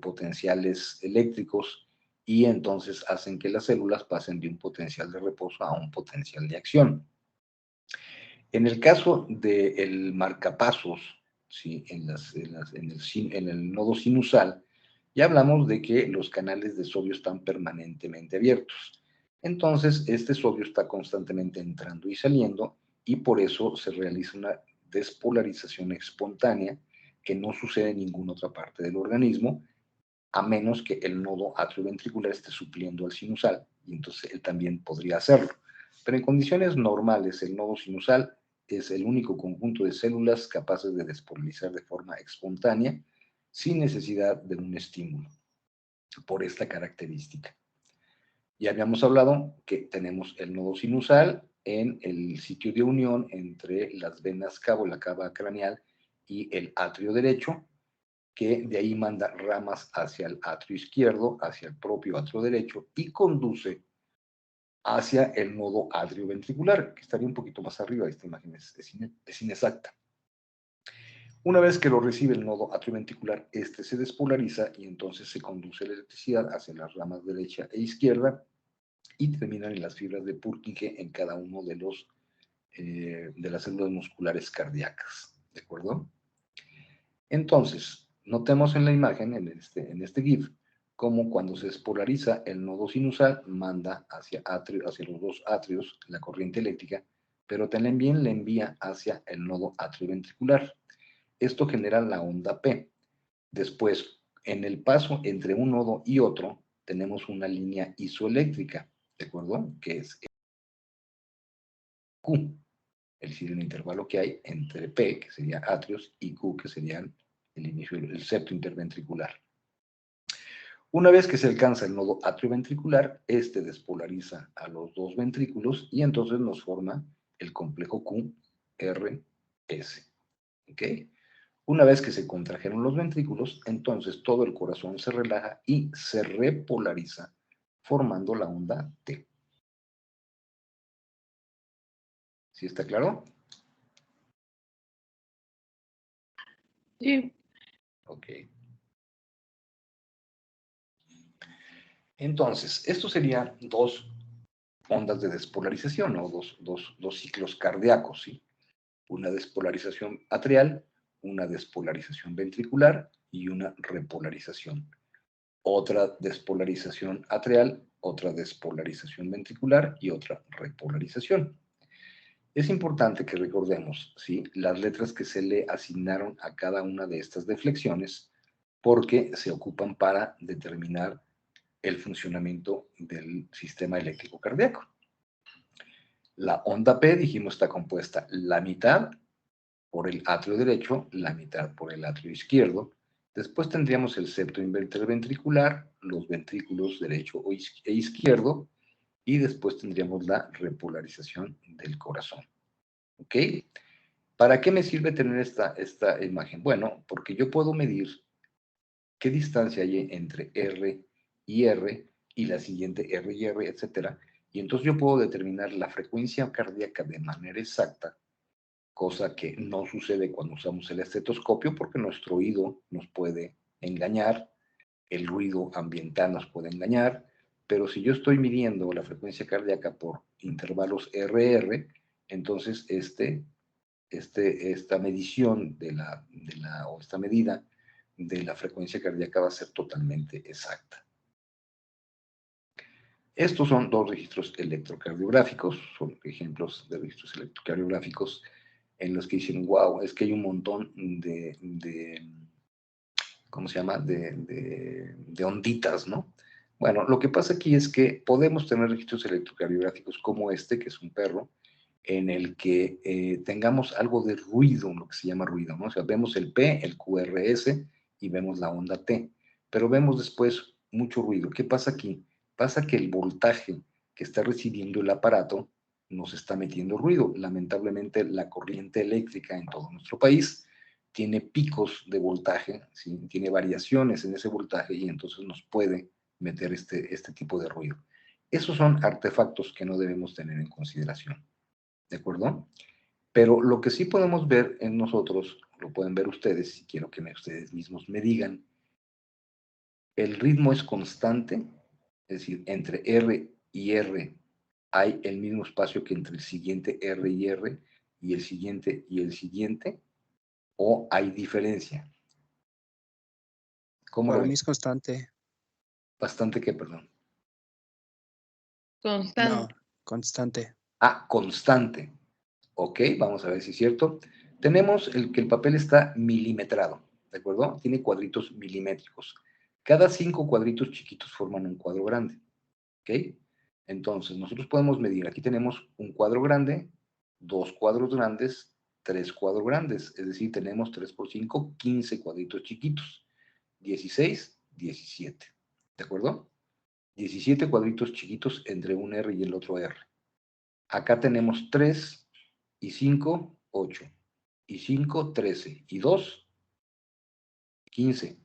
potenciales eléctricos y entonces hacen que las células pasen de un potencial de reposo a un potencial de acción. En el caso del marcapasos, ¿sí? En el nodo sinusal, ya hablamos de que los canales de sodio están permanentemente abiertos. Entonces, este sodio está constantemente entrando y saliendo y por eso se realiza una despolarización espontánea que no sucede en ninguna otra parte del organismo, a menos que el nodo atrioventricular esté supliendo al sinusal, y entonces él también podría hacerlo. Pero en condiciones normales, el nodo sinusal es el único conjunto de células capaces de despolarizar de forma espontánea, sin necesidad de un estímulo, por esta característica. Ya habíamos hablado que tenemos el nodo sinusal en el sitio de unión entre las venas cabo, la cava craneal, y el atrio derecho, que de ahí manda ramas hacia el atrio izquierdo, hacia el propio atrio derecho, y conduce hacia el nodo atrioventricular, que estaría un poquito más arriba. Esta imagen es inexacta. Una vez que lo recibe el nodo atrioventricular, este se despolariza y entonces se conduce la electricidad hacia las ramas derecha e izquierda y terminan en las fibras de Purkinje en cada uno de las células musculares cardíacas. ¿De acuerdo? Entonces, notemos en la imagen, en este GIF, cómo cuando se despolariza el nodo sinusal manda hacia los dos atrios la corriente eléctrica, pero también le envía hacia el nodo atrioventricular. Esto genera la onda P. Después, en el paso entre un nodo y otro, tenemos una línea isoeléctrica, ¿de acuerdo? Que es Q, es decir, el intervalo que hay entre P, que sería atrios, y Q, que serían el septo interventricular. Una vez que se alcanza el nodo atrioventricular, este despolariza a los dos ventrículos y entonces nos forma el complejo QRS. ¿Ok? Una vez que se contrajeron los ventrículos, entonces todo el corazón se relaja y se repolariza, formando la onda T. ¿Sí está claro? Sí. Ok. Entonces, estos serían dos ondas de despolarización, o dos ciclos cardíacos, ¿sí? Una despolarización atrial, una despolarización ventricular y una repolarización. Otra despolarización atrial, otra despolarización ventricular y otra repolarización. Es importante que recordemos, ¿sí?, las letras que se le asignaron a cada una de estas deflexiones porque se ocupan para determinar el funcionamiento del sistema eléctrico cardíaco. La onda P, dijimos, está compuesta la mitad por el atrio derecho, la mitad por el atrio izquierdo. Después tendríamos el septo interventricular, los ventrículos derecho e izquierdo, y después tendríamos la repolarización del corazón. ¿Ok? ¿Para qué me sirve tener esta imagen? Bueno, porque yo puedo medir qué distancia hay entre R y la siguiente R y R, etcétera. Y entonces yo puedo determinar la frecuencia cardíaca de manera exacta, cosa que no sucede cuando usamos el estetoscopio porque nuestro oído nos puede engañar, el ruido ambiental nos puede engañar, pero si yo estoy midiendo la frecuencia cardíaca por intervalos RR, entonces esta medición o esta medida de la frecuencia cardíaca va a ser totalmente exacta. Estos son dos registros electrocardiográficos, son ejemplos de registros electrocardiográficos en los que dicen, wow, es que hay un montón ¿cómo se llama?, de onditas, ¿no? Bueno, lo que pasa aquí es que podemos tener registros electrocardiográficos como este, que es un perro, en el que tengamos algo de ruido, lo que se llama ruido, ¿no? O sea, vemos el P, el QRS y vemos la onda T, pero vemos después mucho ruido. ¿Qué pasa aquí? Pasa que el voltaje que está recibiendo el aparato nos está metiendo ruido. Lamentablemente, la corriente eléctrica en todo nuestro país tiene picos de voltaje, ¿sí? Tiene variaciones en ese voltaje y entonces nos puede meter este tipo de ruido. Esos son artefactos que no debemos tener en consideración, ¿de acuerdo? Pero lo que sí podemos ver en nosotros, lo pueden ver ustedes, y quiero que ustedes mismos me digan, el ritmo es constante, es decir, entre R y R hay el mismo espacio que entre el siguiente R y R, y el siguiente, o hay diferencia. ¿Cómo lo Para ven? mí es constante. Bastante que, perdón. Constante. No, constante. Ah, constante. Ok, vamos a ver si es cierto. Tenemos que el papel está milimetrado, ¿de acuerdo? Tiene cuadritos milimétricos. Cada 5 cuadritos chiquitos forman un cuadro grande, ¿ok? Entonces, nosotros podemos medir, aquí tenemos un cuadro grande, 2 cuadros grandes, 3 cuadros grandes, es decir, tenemos 3 por 5, 15 cuadritos chiquitos, 16, 17, ¿de acuerdo? 17 cuadritos chiquitos entre un R y el otro R. Acá tenemos 3 y 5, 8. Y 5, 13. Y 2, 15.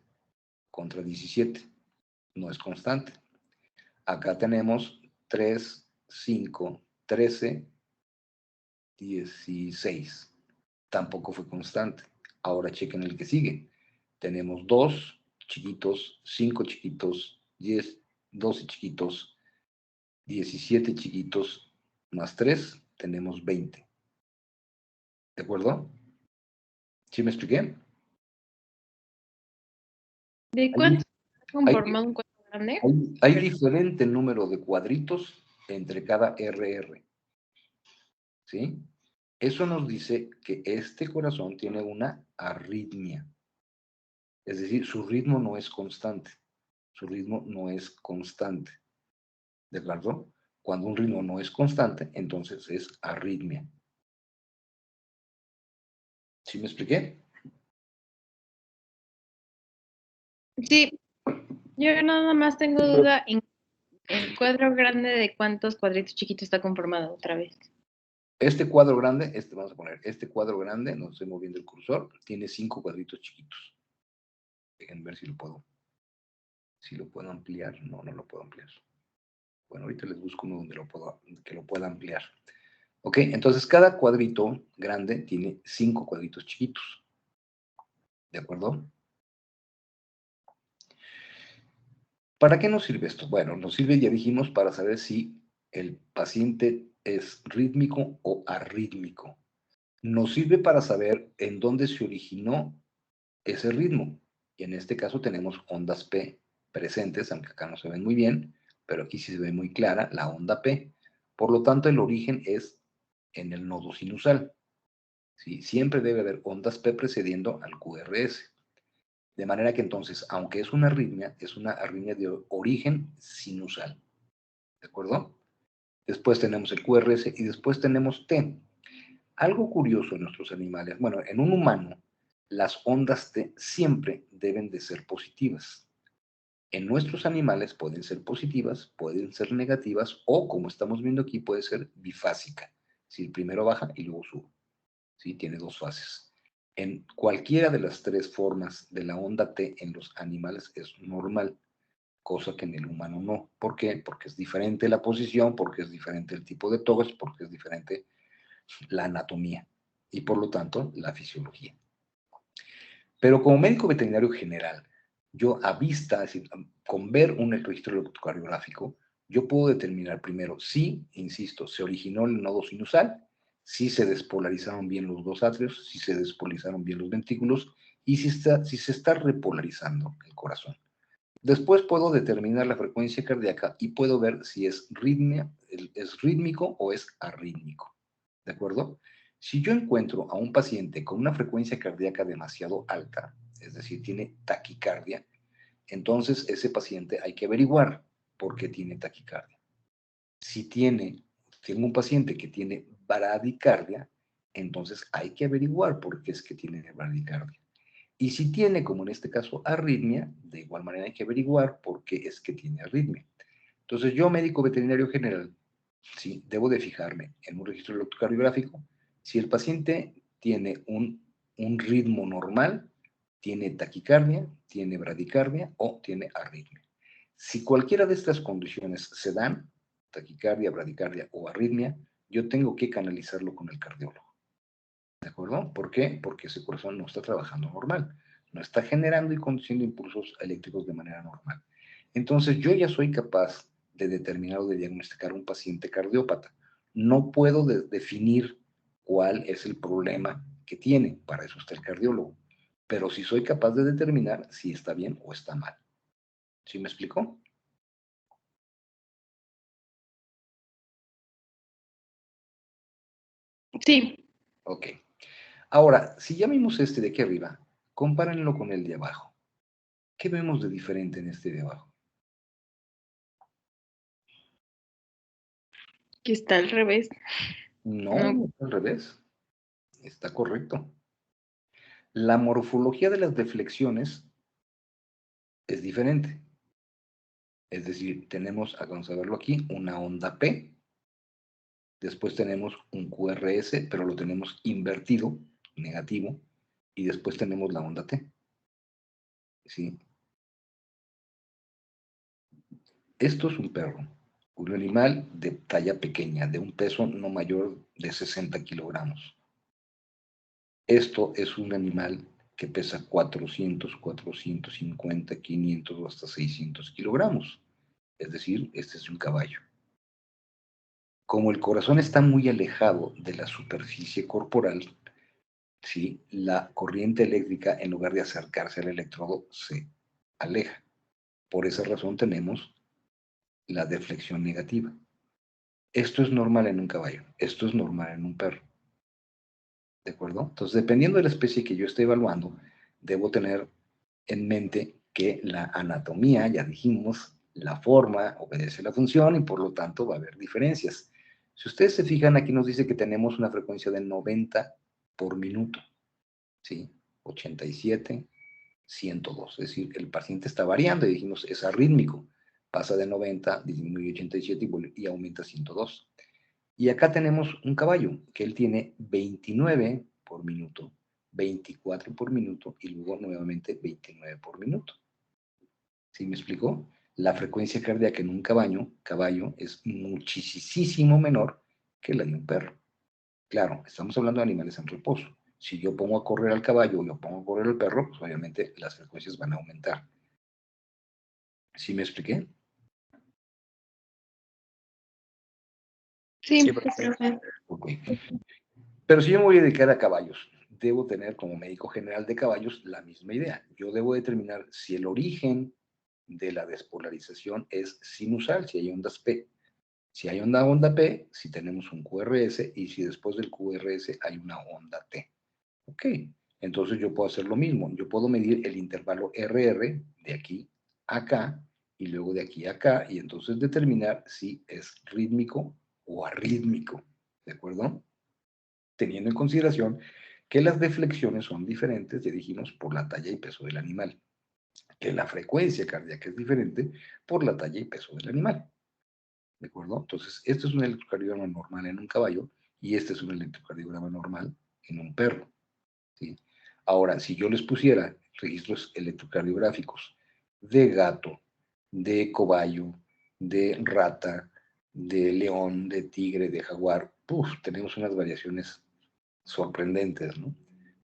Contra 17. No es constante. Acá tenemos 3, 5, 13, 16. Tampoco fue constante. Ahora chequen el que sigue. Tenemos 2 chiquitos, 5 chiquitos, 10, 12 chiquitos, 17 chiquitos, más 3, tenemos 20. ¿De acuerdo? ¿Sí me expliqué? ¿De Hay, cuánto está conformado un cuadro grande? hay diferente número de cuadritos entre cada RR. ¿Sí? Eso nos dice que este corazón tiene una arritmia. Es decir, su ritmo no es constante. Su ritmo no es constante. ¿De acuerdo? Cuando un ritmo no es constante, entonces es arritmia. ¿Sí me expliqué? Sí, yo nada más tengo duda en el cuadro grande de cuántos cuadritos chiquitos está conformado otra vez. Este cuadro grande, vamos a poner, este cuadro grande, no estoy moviendo el cursor, tiene 5 cuadritos chiquitos. Dejen ver si lo puedo ampliar. No, no lo puedo ampliar. Bueno, ahorita les busco uno donde que lo pueda ampliar. Ok, entonces cada cuadrito grande tiene 5 cuadritos chiquitos. ¿De acuerdo? ¿Para qué nos sirve esto? Bueno, nos sirve, ya dijimos, para saber si el paciente es rítmico o arrítmico. Nos sirve para saber en dónde se originó ese ritmo. Y en este caso tenemos ondas P presentes, aunque acá no se ven muy bien, pero aquí sí se ve muy clara la onda P. Por lo tanto, el origen es en el nodo sinusal. ¿Sí? Siempre debe haber ondas P precediendo al QRS. De manera que entonces, aunque es una arritmia de origen sinusal. ¿De acuerdo? Después tenemos el QRS y después tenemos T. Algo curioso en nuestros animales, bueno, en un humano, las ondas T siempre deben de ser positivas. En nuestros animales pueden ser positivas, pueden ser negativas o, como estamos viendo aquí, puede ser bifásica. Si el primero baja y luego sube. ¿Sí? Tiene 2 fases. En cualquiera de las 3 formas de la onda T en los animales es normal, cosa que en el humano no. ¿Por qué? Porque es diferente la posición, porque es diferente el tipo de togas, porque es diferente la anatomía y por lo tanto la fisiología. Pero como médico veterinario general, yo a vista, es decir, con ver un registro electrocardiográfico, yo puedo determinar primero si, insisto, se originó el nodo sinusal, si se despolarizaron bien los dos atrios, si se despolarizaron bien los ventrículos y si se está repolarizando el corazón. Después puedo determinar la frecuencia cardíaca y puedo ver si es rítmico o es arrítmico. ¿De acuerdo? Si yo encuentro a un paciente con una frecuencia cardíaca demasiado alta, es decir, tiene taquicardia, entonces ese paciente hay que averiguar por qué tiene taquicardia. Si tengo un paciente que tiene bradicardia, entonces hay que averiguar por qué es que tiene bradicardia. Y si tiene, como en este caso, arritmia, de igual manera hay que averiguar por qué es que tiene arritmia. Entonces, yo, médico veterinario general, sí, debo de fijarme en un registro electrocardiográfico si el paciente tiene un un ritmo normal, tiene taquicardia, tiene bradicardia o tiene arritmia. Si cualquiera de estas condiciones se dan, taquicardia, bradicardia o arritmia, yo tengo que canalizarlo con el cardiólogo. ¿De acuerdo? ¿Por qué? Porque ese corazón no está trabajando normal, no está generando y conduciendo impulsos eléctricos de manera normal. Entonces yo ya soy capaz de determinar o de diagnosticar un paciente cardiópata. No puedo definir cuál es el problema que tiene, para eso está el cardiólogo, pero sí soy capaz de determinar si está bien o está mal. ¿Sí me explicó? Sí. Ok. Ahora, si ya vimos este de aquí arriba, compárenlo con el de abajo. ¿Qué vemos de diferente en este de abajo? Que está al revés. No, no está al revés. Está correcto. La morfología de las deflexiones es diferente. Es decir, tenemos, vamos a verlo aquí, una onda P. Después tenemos un QRS, pero lo tenemos invertido, negativo. Y después tenemos la onda T. ¿Sí? Esto es un perro, un animal de talla pequeña, de un peso no mayor de 60 kilogramos. Esto es un animal que pesa 400, 450, 500 o hasta 600 kilogramos. Es decir, este es un caballo. Como el corazón está muy alejado de la superficie corporal, ¿sí? La corriente eléctrica, en lugar de acercarse al electrodo, se aleja. Por esa razón tenemos la deflexión negativa. Esto es normal en un caballo, esto es normal en un perro. ¿De acuerdo? Entonces, dependiendo de la especie que yo esté evaluando, debo tener en mente que la anatomía, ya dijimos, la forma obedece a la función y por lo tanto va a haber diferencias. Si ustedes se fijan, aquí nos dice que tenemos una frecuencia de 90 por minuto, ¿sí? 87, 102. Es decir, el paciente está variando y dijimos, es arrítmico. Pasa de 90, disminuye 87 y aumenta 102. Y acá tenemos un caballo que él tiene 29 por minuto, 24 por minuto y luego nuevamente 29 por minuto. ¿Sí me explicó? La frecuencia cardíaca en un caballo es muchísimo menor que la de un perro. Claro, estamos hablando de animales en reposo. Si yo pongo a correr al caballo o yo pongo a correr al perro, pues obviamente las frecuencias van a aumentar. ¿Sí me expliqué? Sí, Sí, profe. Ok. Pero si yo me voy a dedicar a caballos, debo tener como médico general de caballos la misma idea. Yo debo determinar si el origen de la despolarización es sinusal, si hay ondas P. Si hay onda P, si tenemos un QRS y si después del QRS hay una onda T. Ok, entonces yo puedo hacer lo mismo. Yo puedo medir el intervalo RR de aquí a acá y luego de aquí a acá y entonces determinar si es rítmico o arrítmico. ¿De acuerdo? Teniendo en consideración que las deflexiones son diferentes, ya dijimos, por la talla y peso del animal, que la frecuencia cardíaca es diferente por la talla y peso del animal. ¿De acuerdo? Entonces, este es un electrocardiograma normal en un caballo y este es un electrocardiograma normal en un perro. ¿Sí? Ahora, si yo les pusiera registros electrocardiográficos de gato, de cobayo, de rata, de león, de tigre, de jaguar, tenemos unas variaciones sorprendentes, ¿no?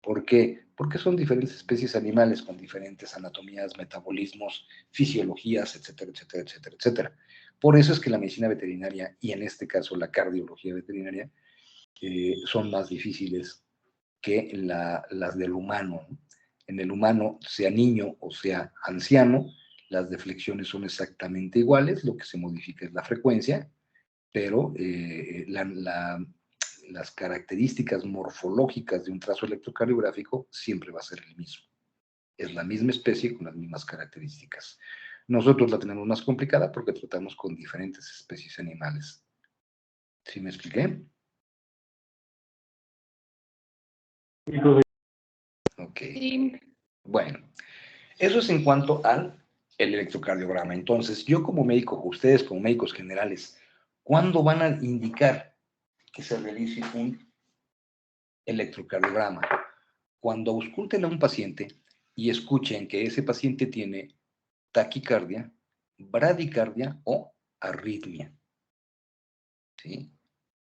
¿Por qué? Porque son diferentes especies animales con diferentes anatomías, metabolismos, fisiologías, etcétera, etcétera, etcétera, etcétera. Por eso es que la medicina veterinaria y en este caso la cardiología veterinaria son más difíciles que las del humano. En el humano, sea niño o sea anciano, las deflexiones son exactamente iguales, lo que se modifica es la frecuencia, pero las características morfológicas de un trazo electrocardiográfico siempre va a ser el mismo. Es la misma especie con las mismas características. Nosotros la tenemos más complicada porque tratamos con diferentes especies animales. ¿Sí me expliqué? Ok. Sí. Bueno, eso es en cuanto al electrocardiograma. Entonces, yo como médico, ustedes como médicos generales, ¿cuándo van a indicar que se realice un electrocardiograma? Cuando ausculten a un paciente y escuchen que ese paciente tiene taquicardia, bradicardia o arritmia. ¿Sí?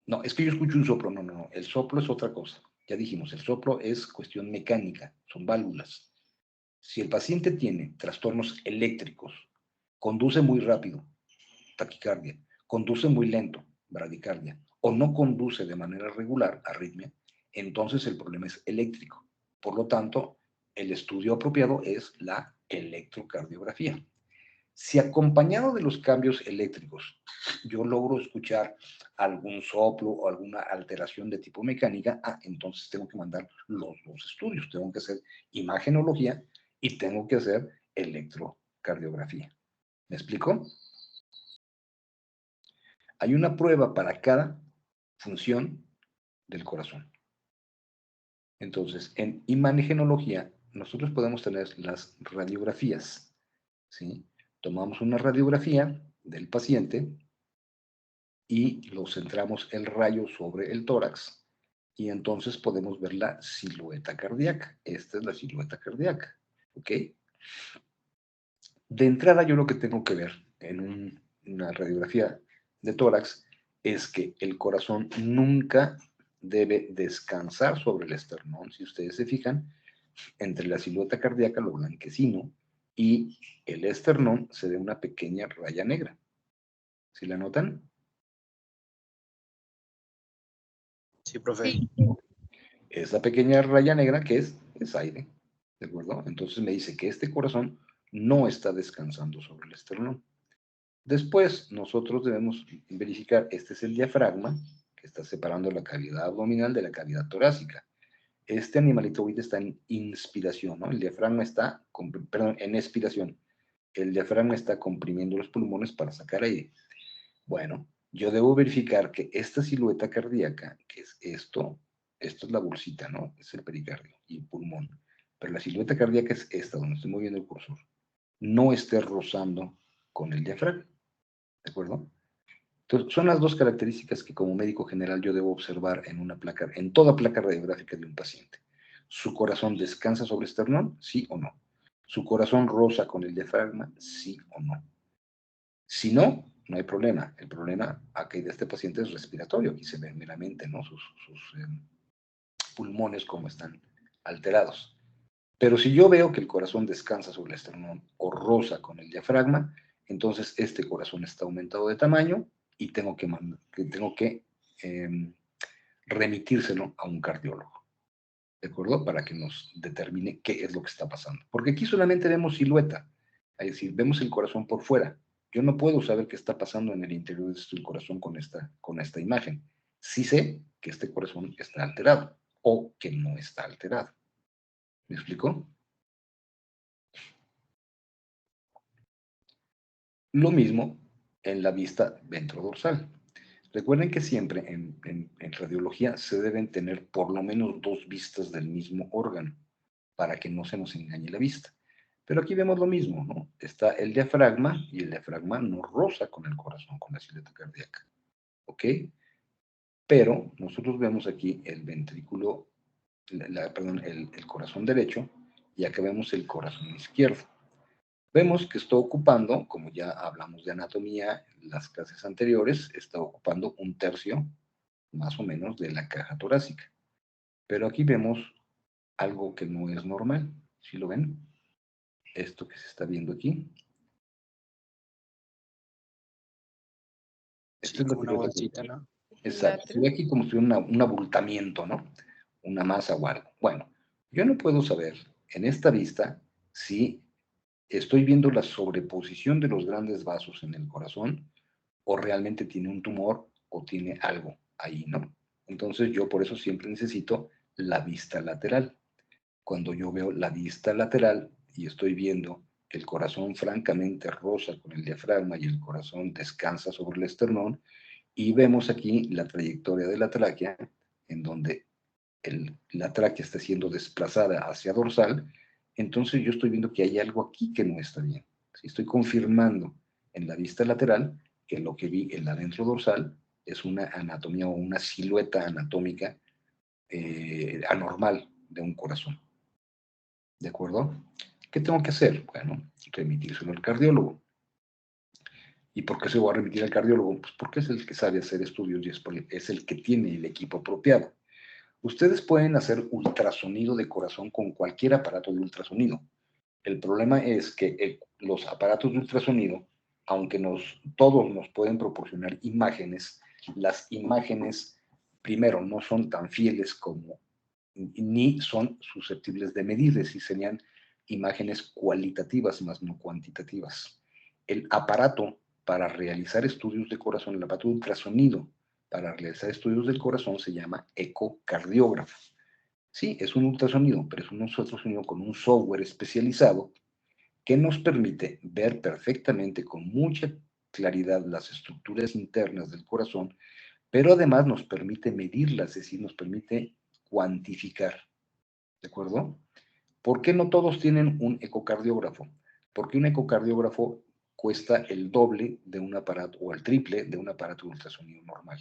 No, es que yo escucho un soplo. No, no, no. El soplo es otra cosa. Ya dijimos, el soplo es cuestión mecánica, son válvulas. Si el paciente tiene trastornos eléctricos, conduce muy rápido, taquicardia, conduce muy lento, bradicardia, o no conduce de manera regular, arritmia, entonces el problema es eléctrico. Por lo tanto, el estudio apropiado es la electrocardiografía. Si acompañado de los cambios eléctricos yo logro escuchar algún soplo o alguna alteración de tipo mecánica, entonces tengo que mandar los dos estudios. Tengo que hacer imagenología y tengo que hacer electrocardiografía. ¿Me explico? Hay una prueba para cada función del corazón. Entonces, en imagenología, nosotros podemos tener las radiografías, ¿sí? Tomamos una radiografía del paciente y lo centramos el rayo sobre el tórax y entonces podemos ver la silueta cardíaca. Esta es la silueta cardíaca, ¿ok? De entrada, yo lo que tengo que ver en una radiografía de tórax es que el corazón nunca debe descansar sobre el esternón. Si ustedes se fijan, entre la silueta cardíaca, lo blanquecino, y el esternón se ve una pequeña raya negra. ¿Sí la notan? Sí, profe. Sí. Esa pequeña raya negra que es aire, ¿de acuerdo? Entonces me dice que este corazón no está descansando sobre el esternón. Después, nosotros debemos verificar, este es el diafragma, que está separando la cavidad abdominal de la cavidad torácica. Este animalito ahorita está en inspiración, ¿no? El diafragma está, perdón, en expiración. El diafragma está comprimiendo los pulmones para sacar aire. Bueno, yo debo verificar que esta silueta cardíaca, que es esto es la bolsita, ¿no? Es el pericardio y el pulmón. Pero la silueta cardíaca es esta, donde estoy moviendo el cursor. No esté rozando con el diafragma, ¿de acuerdo? Entonces, son las dos características que como médico general yo debo observar en toda placa radiográfica de un paciente. ¿Su corazón descansa sobre el esternón? ¿Sí o no? ¿Su corazón roza con el diafragma? ¿Sí o no? Si no, no hay problema. El problema aquí de este paciente es respiratorio. Aquí se ve meramente, ¿no? Sus pulmones como están alterados. Pero si yo veo que el corazón descansa sobre el esternón o roza con el diafragma, entonces este corazón está aumentado de tamaño y tengo que remitírselo a un cardiólogo, ¿de acuerdo? Para que nos determine qué es lo que está pasando. Porque aquí solamente vemos silueta, es decir, vemos el corazón por fuera. Yo no puedo saber qué está pasando en el interior del corazón con esta imagen. Sí sé que este corazón está alterado o que no está alterado. ¿Me explicó? Lo mismo en la vista ventrodorsal. Recuerden que siempre en radiología se deben tener por lo menos dos vistas del mismo órgano para que no se nos engañe la vista. Pero aquí vemos lo mismo, ¿no? Está el diafragma y el diafragma no roza con el corazón, con la silueta cardíaca. ¿Ok? Pero nosotros vemos aquí el ventrículo, perdón, el corazón derecho y acá vemos el corazón izquierdo. Vemos que está ocupando, como ya hablamos de anatomía en las clases anteriores, está ocupando un tercio más o menos de la caja torácica. Pero aquí vemos algo que no es normal. ¿Sí lo ven? Esto que se está viendo aquí. Esto Sí, es lo como que una yo bolsita, ¿no? exacto. Se ve aquí como si un abultamiento, ¿no? Una masa o algo. Bueno, yo no puedo saber en esta vista si estoy viendo la sobreposición de los grandes vasos en el corazón o realmente tiene un tumor o tiene algo ahí, ¿no? Entonces yo por eso siempre necesito la vista lateral. Cuando yo veo la vista lateral y estoy viendo que el corazón francamente roza con el diafragma y el corazón descansa sobre el esternón, y vemos aquí la trayectoria de la tráquea, en donde la tráquea está siendo desplazada hacia dorsal, entonces yo estoy viendo que hay algo aquí que no está bien. Si estoy confirmando en la vista lateral que lo que vi en la adentro dorsal es una anatomía o una silueta anatómica anormal de un corazón. ¿De acuerdo? ¿Qué tengo que hacer? Bueno, remitírselo al cardiólogo. ¿Y por qué se lo voy a remitir al cardiólogo? Pues porque es el que sabe hacer estudios y es el que tiene el equipo apropiado. Ustedes pueden hacer ultrasonido de corazón con cualquier aparato de ultrasonido. El problema es que los aparatos de ultrasonido, aunque todos nos pueden proporcionar imágenes, las imágenes, primero, no son tan fieles como, ni son susceptibles de medirse, y serían imágenes cualitativas más no cuantitativas. El aparato para realizar estudios de corazón, el aparato de ultrasonido para realizar estudios del corazón se llama ecocardiógrafo. Sí, es un ultrasonido, pero es un ultrasonido con un software especializado que nos permite ver perfectamente con mucha claridad las estructuras internas del corazón, pero además nos permite medirlas, es decir, nos permite cuantificar. ¿De acuerdo? ¿Por qué no todos tienen un ecocardiógrafo? Porque un ecocardiógrafo cuesta el doble de un aparato o el triple de un aparato de ultrasonido normal.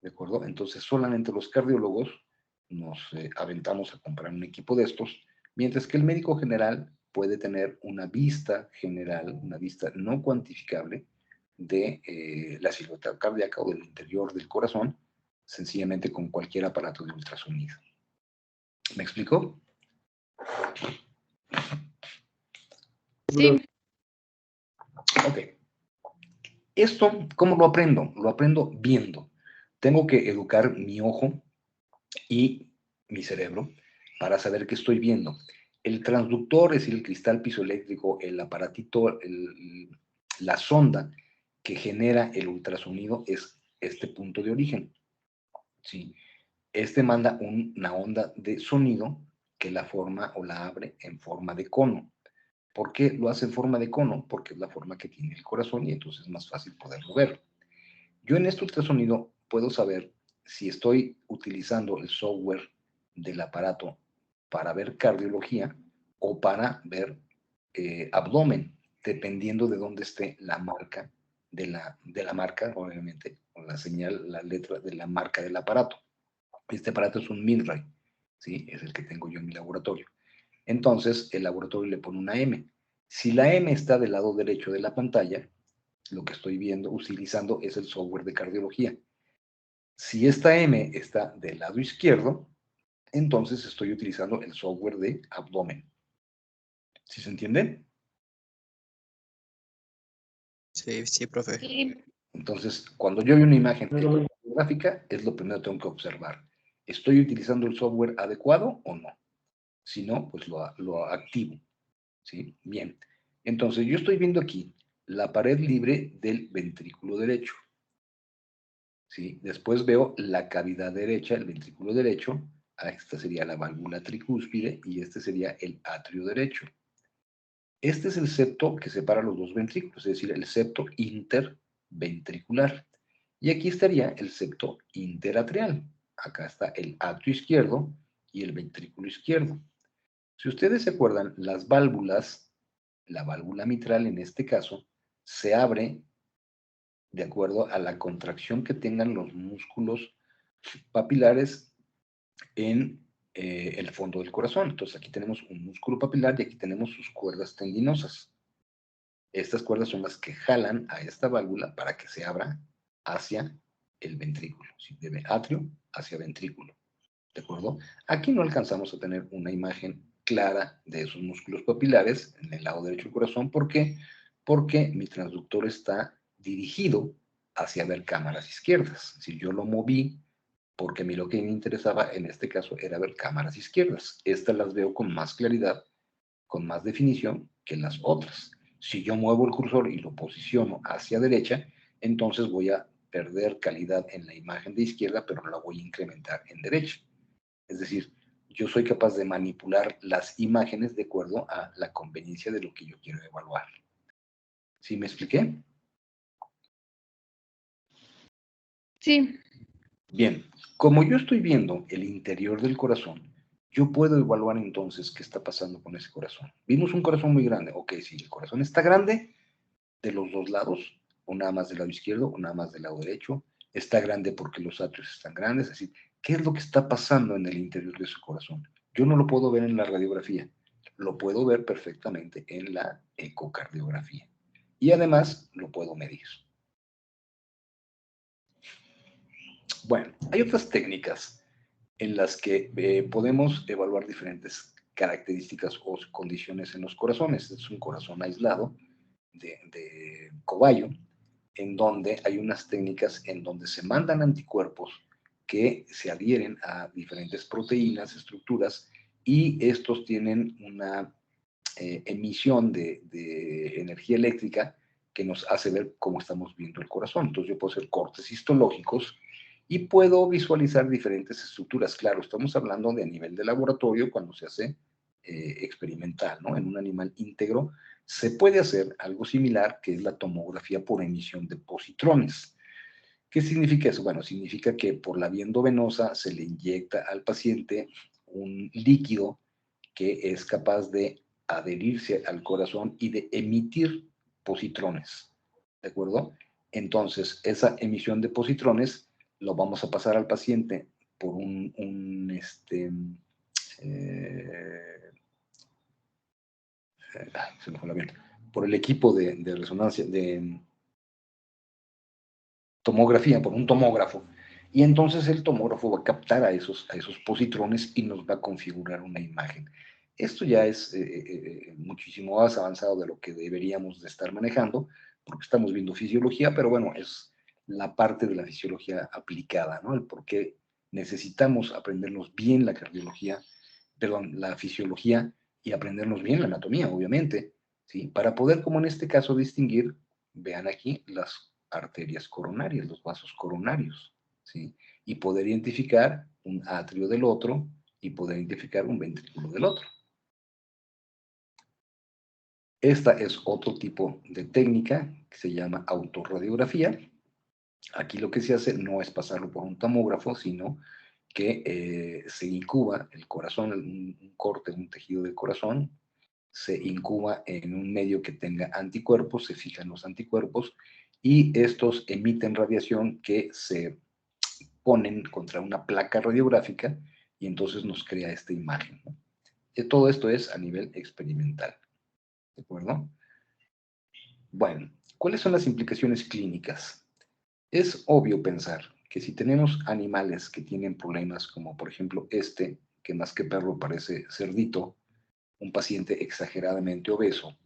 ¿De acuerdo? Entonces solamente los cardiólogos nos aventamos a comprar un equipo de estos, mientras que el médico general puede tener una vista general, una vista no cuantificable de la silueta cardíaca o del interior del corazón, sencillamente con cualquier aparato de ultrasonido. ¿Me explico? Sí. Ok. Esto, ¿cómo lo aprendo? Lo aprendo viendo. Tengo que educar mi ojo y mi cerebro para saber qué estoy viendo. El transductor, es decir, el cristal piezoeléctrico, el aparatito, la sonda que genera el ultrasonido es este punto de origen. ¿Sí? Este manda una onda de sonido que la forma o la abre en forma de cono. ¿Por qué lo hace en forma de cono? Porque es la forma que tiene el corazón y entonces es más fácil poderlo ver. Yo en este ultrasonido puedo saber si estoy utilizando el software del aparato para ver cardiología o para ver abdomen, dependiendo de dónde esté la marca de la marca, obviamente, con la señal, la letra de la marca del aparato. Este aparato es un Milray, ¿sí? Es el que tengo yo en mi laboratorio. Entonces, el laboratorio le pone una M. Si la M está del lado derecho de la pantalla, lo que estoy viendo, utilizando es el software de cardiología. Si esta M está del lado izquierdo, entonces estoy utilizando el software de abdomen. ¿Sí se entiende? Sí, sí, profe. Sí. Entonces, cuando yo veo una imagen gráfica, es lo primero que tengo que observar. ¿Estoy utilizando el software adecuado o no? Si no, pues lo activo. ¿Sí? Bien. Entonces, yo estoy viendo aquí la pared libre del ventrículo derecho. ¿Sí? Después veo la cavidad derecha, el ventrículo derecho. Esta sería la válvula tricúspide y este sería el atrio derecho. Este es el septo que separa los dos ventrículos, es decir, el septo interventricular. Y aquí estaría el septo interatrial. Acá está el atrio izquierdo y el ventrículo izquierdo. Si ustedes se acuerdan, las válvulas, la válvula mitral en este caso, se abre de acuerdo a la contracción que tengan los músculos papilares en el fondo del corazón. Entonces aquí tenemos un músculo papilar y aquí tenemos sus cuerdas tendinosas. Estas cuerdas son las que jalan a esta válvula para que se abra hacia el ventrículo, ¿sí? De atrio hacia ventrículo. ¿De acuerdo? Aquí no alcanzamos a tener una imagen clara de esos músculos papilares en el lado derecho del corazón. ¿Por qué? Porque mi transductor está dirigido hacia ver cámaras izquierdas. Si yo lo moví, porque a mí lo que me interesaba en este caso era ver cámaras izquierdas. Estas las veo con más claridad, con más definición que las otras. Si yo muevo el cursor y lo posiciono hacia derecha, entonces voy a perder calidad en la imagen de izquierda, pero la voy a incrementar en derecha. Es decir, yo soy capaz de manipular las imágenes de acuerdo a la conveniencia de lo que yo quiero evaluar. ¿Sí me expliqué? Sí. Bien, como yo estoy viendo el interior del corazón, yo puedo evaluar entonces qué está pasando con ese corazón. Vimos un corazón muy grande. Ok, si el corazón está grande de los dos lados, o nada más del lado izquierdo, o nada más del lado derecho, está grande porque los atrios están grandes. Es decir, ¿qué es lo que está pasando en el interior de su corazón? Yo no lo puedo ver en la radiografía, lo puedo ver perfectamente en la ecocardiografía. Y además lo puedo medir. Bueno, hay otras técnicas en las que podemos evaluar diferentes características o condiciones en los corazones. Este es un corazón aislado de cobayo, en donde hay unas técnicas en donde se mandan anticuerpos que se adhieren a diferentes proteínas, estructuras, y estos tienen una emisión de energía eléctrica que nos hace ver cómo estamos viendo el corazón. Entonces yo puedo hacer cortes histológicos y puedo visualizar diferentes estructuras. Claro, estamos hablando de a nivel de laboratorio cuando se hace experimental, ¿no? En un animal íntegro se puede hacer algo similar, que es la tomografía por emisión de positrones. ¿Qué significa eso? Bueno, significa que por la vía endovenosa se le inyecta al paciente un líquido que es capaz de adherirse al corazón y de emitir positrones, ¿de acuerdo? Entonces, esa emisión de positrones lo vamos a pasar al paciente por se me fue la bien, por el equipo de resonancia, de tomografía, por un tomógrafo, y entonces el tomógrafo va a captar a esos positrones y nos va a configurar una imagen. Esto ya es muchísimo más avanzado de lo que deberíamos de estar manejando, porque estamos viendo fisiología, pero bueno, es la parte de la fisiología aplicada, ¿no? El por qué necesitamos aprendernos bien la cardiología, perdón, la fisiología y aprendernos bien la anatomía, obviamente, ¿sí? Para poder, como en este caso, distinguir, vean aquí, las arterias coronarias, los vasos coronarios, ¿sí? Y poder identificar un atrio del otro y poder identificar un ventrículo del otro. Esta es otro tipo de técnica que se llama autorradiografía. Aquí lo que se hace no es pasarlo por un tomógrafo, sino que se incuba el corazón, un corte, un tejido del corazón, se incuba en un medio que tenga anticuerpos, se fijan los anticuerpos y estos emiten radiación que se ponen contra una placa radiográfica y entonces nos crea esta imagen, ¿no? Todo esto es a nivel experimental, ¿de acuerdo? Bueno, ¿cuáles son las implicaciones clínicas? Es obvio pensar que si tenemos animales que tienen problemas como por ejemplo que más que perro parece cerdito, un paciente exageradamente obeso,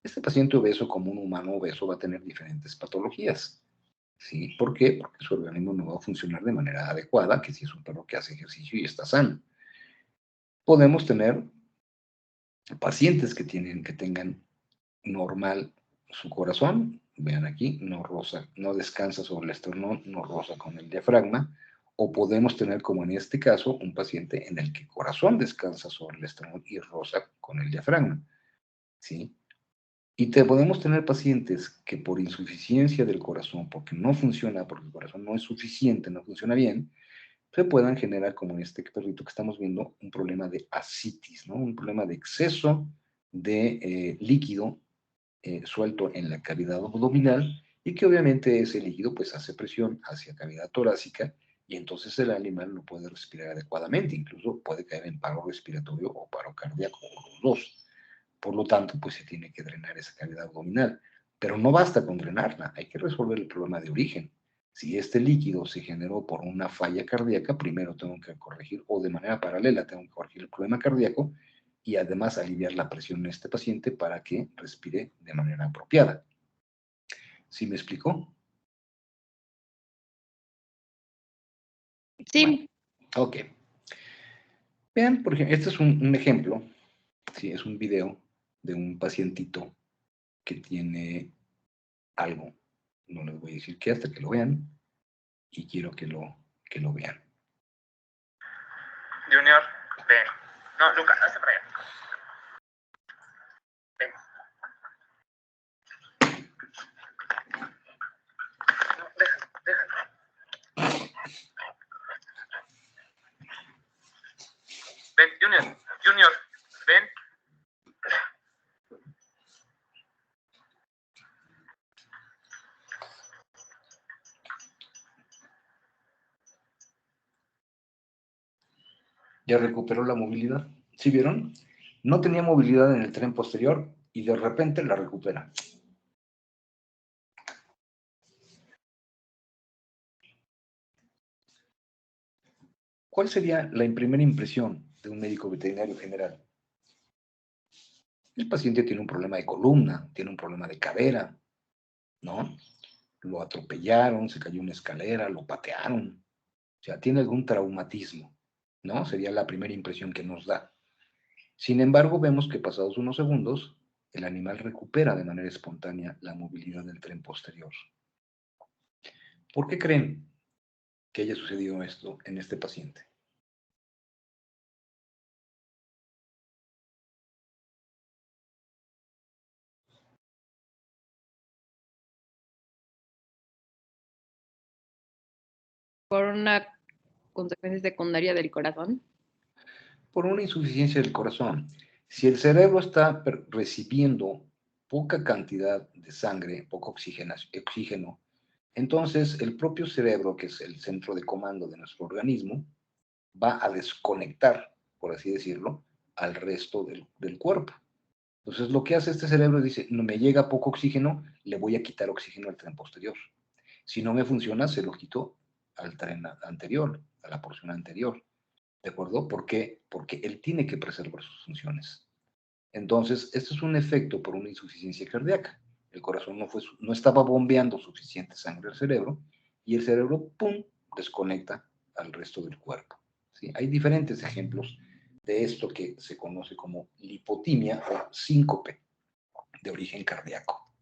este paciente obeso como un humano obeso va a tener diferentes patologías. ¿Sí? ¿Por qué? Porque su organismo no va a funcionar de manera adecuada, que si es un perro que hace ejercicio y está sano. Podemos tener pacientes que tengan normal su corazón, vean aquí, no roza, no descansa sobre el esternón, no roza con el diafragma, o podemos tener, como en este caso, un paciente en el que el corazón descansa sobre el esternón y roza con el diafragma, ¿sí? Y podemos tener pacientes que por insuficiencia del corazón, porque no funciona, porque el corazón no es suficiente, no funciona bien, se puedan generar, como en este perrito que estamos viendo, un problema de ascitis, ¿no? Un problema de exceso de líquido suelto en la cavidad abdominal y que obviamente ese líquido pues hace presión hacia cavidad torácica y entonces el animal no puede respirar adecuadamente, incluso puede caer en paro respiratorio o paro cardíaco, o los dos. Por lo tanto, pues se tiene que drenar esa cavidad abdominal. Pero no basta con drenarla, hay que resolver el problema de origen. Si este líquido se generó por una falla cardíaca, primero tengo que corregir, o de manera paralela tengo que corregir el problema cardíaco y además aliviar la presión en este paciente para que respire de manera apropiada. ¿Sí me explicó? Sí. Bueno, ok. Vean, por ejemplo, este es un ejemplo, ¿sí? Es un video de un pacientito que tiene algo. No les voy a decir qué hasta que lo vean y quiero que lo vean. Junior, ven. No, Lucas, hazte para allá. Ven. No, déjalo. Ven, Junior, ven. ¿Ya recuperó la movilidad? ¿Sí vieron? No tenía movilidad en el tren posterior y de repente la recupera. ¿Cuál sería la primera impresión de un médico veterinario general? El paciente tiene un problema de columna, tiene un problema de cadera, ¿no? Lo atropellaron, se cayó una escalera, lo patearon. O sea, tiene algún traumatismo, ¿no? Sería la primera impresión que nos da. Sin embargo, vemos que pasados unos segundos, el animal recupera de manera espontánea la movilidad del tren posterior. ¿Por qué creen que haya sucedido esto en este paciente? Por una consecuencia secundaria del corazón. Por una insuficiencia del corazón. Si el cerebro está recibiendo poca cantidad de sangre, poco oxígeno, entonces el propio cerebro, que es el centro de comando de nuestro organismo, va a desconectar, por así decirlo, al resto del cuerpo. Entonces lo que hace este cerebro es dice, no me llega poco oxígeno, le voy a quitar oxígeno al tren posterior. Si no me funciona, se lo quito al tren anterior, a la porción anterior. ¿De acuerdo? ¿Por qué? Porque él tiene que preservar sus funciones. Entonces, esto es un efecto por una insuficiencia cardíaca. El corazón no estaba bombeando suficiente sangre al cerebro y el cerebro, ¡pum!, desconecta al resto del cuerpo. ¿Sí? Hay diferentes ejemplos de esto que se conoce como lipotimia o síncope de origen cardíaco.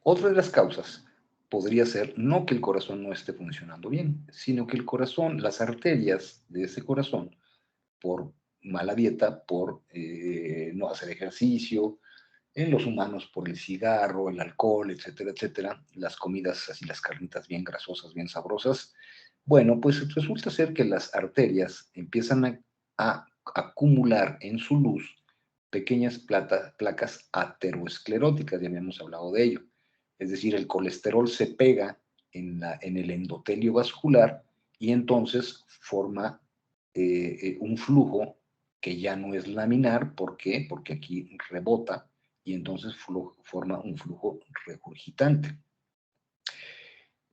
Otra de las causas podría ser no que el corazón no esté funcionando bien, sino que el corazón, las arterias de ese corazón, por mala dieta, por no hacer ejercicio, en los humanos por el cigarro, el alcohol, etcétera, etcétera, las comidas así, las carnitas bien grasosas, bien sabrosas, bueno, pues resulta ser que las arterias empiezan a acumular en su luz pequeñas placas ateroscleróticas, ya habíamos hablado de ello. Es decir, el colesterol se pega en el endotelio vascular y entonces forma un flujo que ya no es laminar. ¿Por qué? Porque aquí rebota y entonces forma un flujo regurgitante.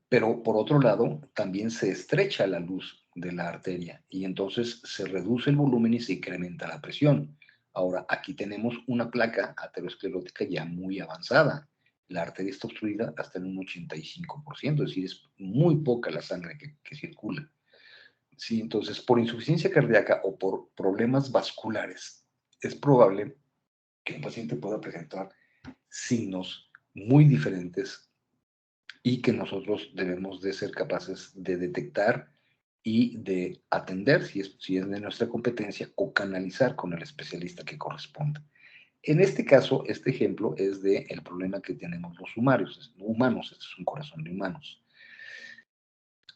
Pero por otro lado, también se estrecha la luz de la arteria y entonces se reduce el volumen y se incrementa la presión. Ahora, aquí tenemos una placa aterosclerótica ya muy avanzada. La arteria está obstruida hasta en un 85%, es decir, es muy poca la sangre que circula. Sí, entonces, por insuficiencia cardíaca o por problemas vasculares, es probable que un paciente pueda presentar signos muy diferentes y que nosotros debemos de ser capaces de detectar y de atender, si es de nuestra competencia, o canalizar con el especialista que corresponda. En este caso, este ejemplo es del problema que tenemos los humanos, este es un corazón de humanos.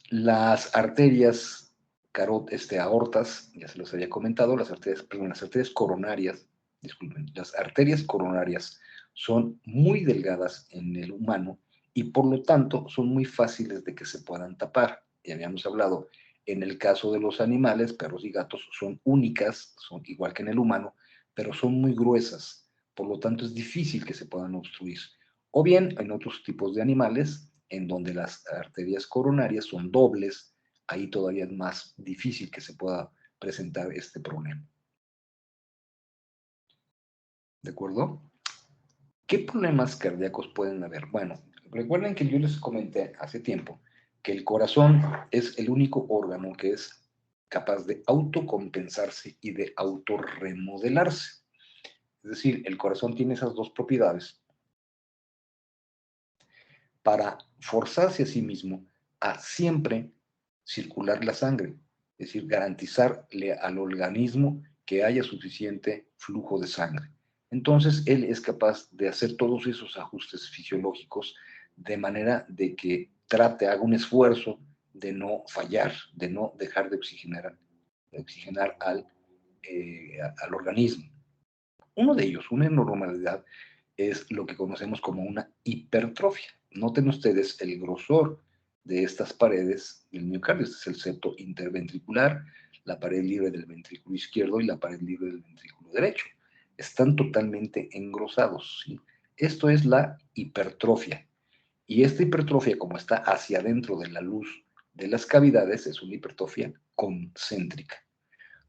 Las arterias aortas, ya se los había comentado, las arterias coronarias, disculpen, las arterias coronarias son muy delgadas en el humano y por lo tanto son muy fáciles de que se puedan tapar. Ya habíamos hablado, en el caso de los animales, perros y gatos, son únicas, son igual que en el humano, pero son muy gruesas, por lo tanto es difícil que se puedan obstruir. O bien en otros tipos de animales, en donde las arterias coronarias son dobles, ahí todavía es más difícil que se pueda presentar este problema. ¿De acuerdo? ¿Qué problemas cardíacos pueden haber? Bueno, recuerden que yo les comenté hace tiempo que el corazón es el único órgano que es capaz de autocompensarse y de autorremodelarse. Es decir, el corazón tiene esas dos propiedades para forzarse a sí mismo a siempre circular la sangre, es decir, garantizarle al organismo que haya suficiente flujo de sangre. Entonces, él es capaz de hacer todos esos ajustes fisiológicos de manera de que haga un esfuerzo de no fallar, de no dejar de oxigenar al organismo. Uno de ellos, una normalidad, es lo que conocemos como una hipertrofia. Noten ustedes el grosor de estas paredes del miocardio. Este es el septo interventricular, la pared libre del ventrículo izquierdo y la pared libre del ventrículo derecho. Están totalmente engrosados, ¿sí? Esto es la hipertrofia. Y esta hipertrofia, como está hacia adentro de la luz de las cavidades, es una hipertrofia concéntrica.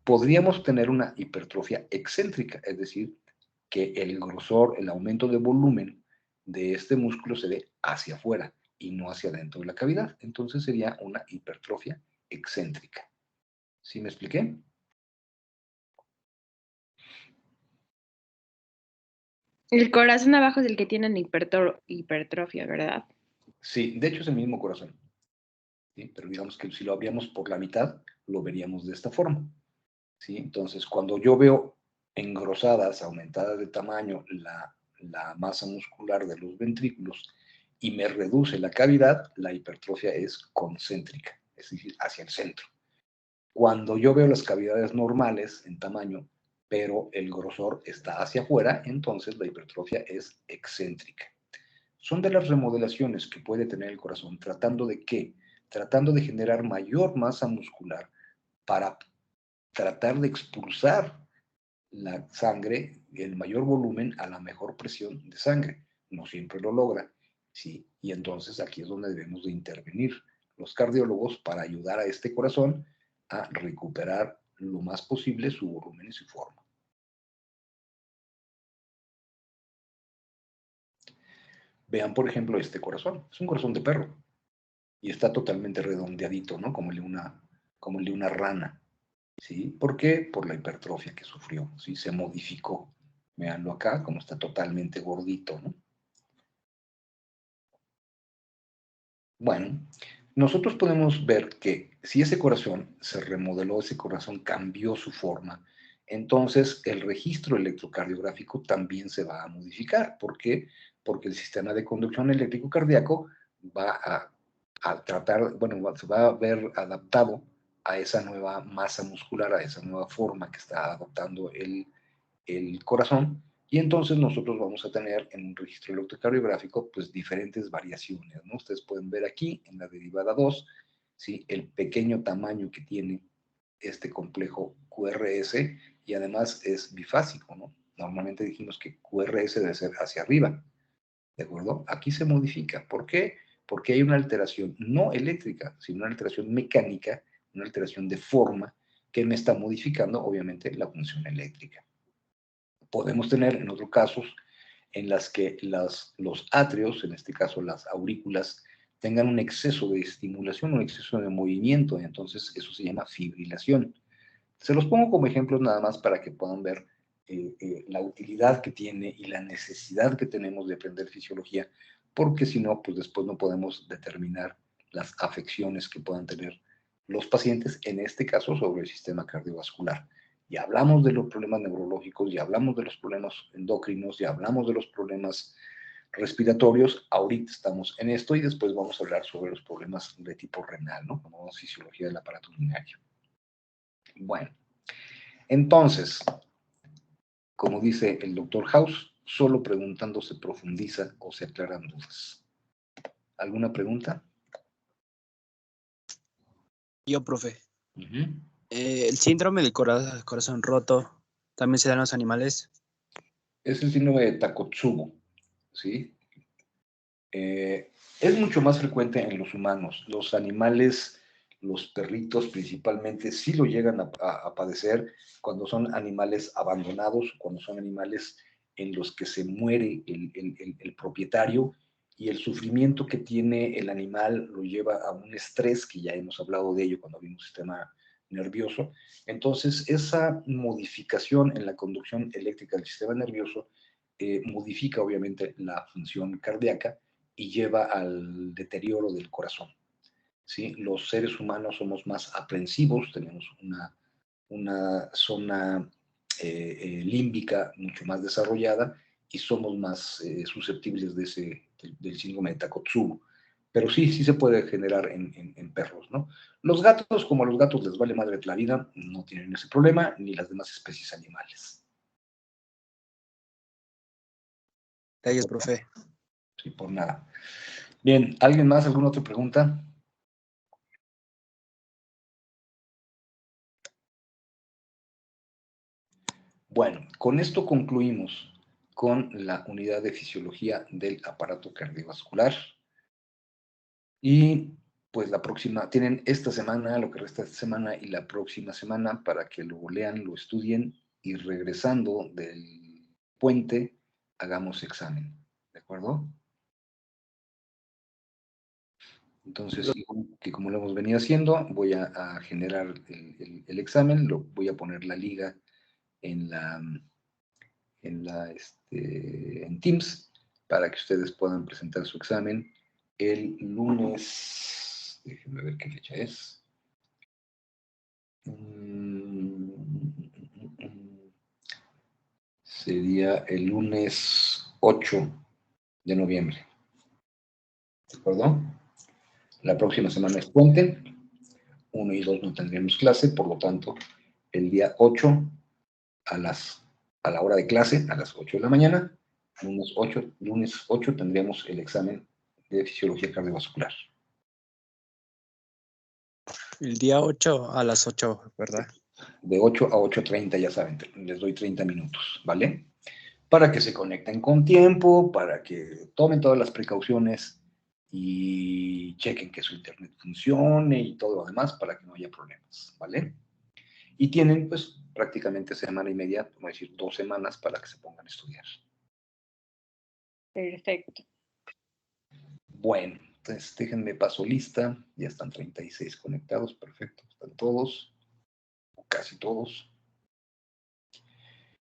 Podríamos tener una hipertrofia excéntrica, es decir, que el grosor, el aumento de volumen de este músculo se dé hacia afuera y no hacia adentro de la cavidad. Entonces sería una hipertrofia excéntrica. ¿Sí me expliqué? El corazón abajo es el que tiene hipertrofia, ¿verdad? Sí, de hecho es el mismo corazón. ¿Sí? Pero digamos que si lo abríamos por la mitad, lo veríamos de esta forma. ¿Sí? Entonces, cuando yo veo engrosadas, aumentadas de tamaño la masa muscular de los ventrículos y me reduce la cavidad, la hipertrofia es concéntrica, es decir, hacia el centro. Cuando yo veo las cavidades normales en tamaño, pero el grosor está hacia afuera, entonces la hipertrofia es excéntrica. Son de las remodelaciones que puede tener el corazón, tratando de ¿qué? Tratando de generar mayor masa muscular para tratar de expulsar la sangre, el mayor volumen a la mejor presión de sangre. No siempre lo logra, ¿sí? Y entonces aquí es donde debemos de intervenir los cardiólogos para ayudar a este corazón a recuperar lo más posible su volumen y su forma. Vean, por ejemplo, este corazón. Es un corazón de perro y está totalmente redondeadito, ¿no? Como el de una rana. ¿Sí? ¿Por qué? Por la hipertrofia que sufrió, ¿sí? Se modificó. Veanlo acá, como está totalmente gordito, ¿no? Bueno, nosotros podemos ver que si ese corazón se remodeló, ese corazón cambió su forma, entonces el registro electrocardiográfico también se va a modificar. ¿Por qué? Porque el sistema de conducción eléctrico cardíaco va a tratar, bueno, se va a ver adaptado a esa nueva masa muscular, a esa nueva forma que está adoptando el corazón, y entonces nosotros vamos a tener en un registro electrocardiográfico pues diferentes variaciones, ¿no? Ustedes pueden ver aquí en la derivada 2, ¿sí? El pequeño tamaño que tiene este complejo QRS, y además es bifásico, ¿no? Normalmente dijimos que QRS debe ser hacia arriba, ¿de acuerdo? Aquí se modifica. ¿Por qué? Porque hay una alteración no eléctrica, sino una alteración mecánica, una alteración de forma que me está modificando, obviamente, la función eléctrica. Podemos tener en otros casos en las que los atrios, en este caso las aurículas, tengan un exceso de estimulación, un exceso de movimiento, y entonces eso se llama fibrilación. Se los pongo como ejemplos nada más para que puedan ver la utilidad que tiene y la necesidad que tenemos de aprender fisiología, porque si no, pues después no podemos determinar las afecciones que puedan tener los pacientes, en este caso sobre el sistema cardiovascular. Ya hablamos de los problemas neurológicos, ya hablamos de los problemas endocrinos, ya hablamos de los problemas respiratorios, ahorita estamos en esto y después vamos a hablar sobre los problemas de tipo renal, ¿no? Como fisiología del aparato urinario. Bueno, entonces, como dice el doctor House, solo preguntando se profundiza o se aclaran dudas. ¿Alguna pregunta? Yo, profe. Uh-huh. El síndrome del corazón roto también se da en los animales. Es el síndrome de Takotsubo, ¿sí? Es mucho más frecuente en los humanos. Los animales, los perritos principalmente, sí lo llegan a padecer cuando son animales abandonados, cuando son animales en los que se muere el propietario, y el sufrimiento que tiene el animal lo lleva a un estrés, que ya hemos hablado de ello cuando vimos sistema nervioso. Entonces, esa modificación en la conducción eléctrica del sistema nervioso modifica obviamente la función cardíaca y lleva al deterioro del corazón. ¿Sí? Los seres humanos somos más aprensivos, tenemos una zona límbica mucho más desarrollada y somos más susceptibles del síndrome de Takotsubo. Pero sí se puede generar en perros, ¿no? Los gatos, como a los gatos les vale madre la vida, no tienen ese problema, ni las demás especies animales. Gracias, profe. Sí, por nada. Bien, ¿alguien más? ¿Alguna otra pregunta? Bueno, con esto concluimos con la unidad de fisiología del aparato cardiovascular. Y pues la próxima, tienen esta semana, lo que resta de esta semana y la próxima semana para que lo lean, lo estudien y regresando del puente hagamos examen. ¿De acuerdo? Entonces, que como lo hemos venido haciendo, voy a generar el examen, lo voy a poner la liga en en Teams para que ustedes puedan presentar su examen el lunes. Déjenme ver qué fecha es. Sería el lunes 8 de noviembre. ¿De acuerdo? La próxima semana es puente. 1 y 2 no tendremos clase, por lo tanto, el día 8 a la hora de clase, a las 8 de la mañana, lunes 8 tendríamos el examen de fisiología cardiovascular. El día 8 a las 8, ¿verdad? De 8 a 8:30, ya saben, les doy 30 minutos, ¿vale? Para que se conecten con tiempo, para que tomen todas las precauciones y chequen que su internet funcione y todo lo demás para que no haya problemas, ¿vale? Y tienen, pues, prácticamente semana y media, vamos a decir 2 semanas para que se pongan a estudiar. Perfecto. Bueno, entonces déjenme paso lista. Ya están 36 conectados, perfecto. Están todos, o casi todos.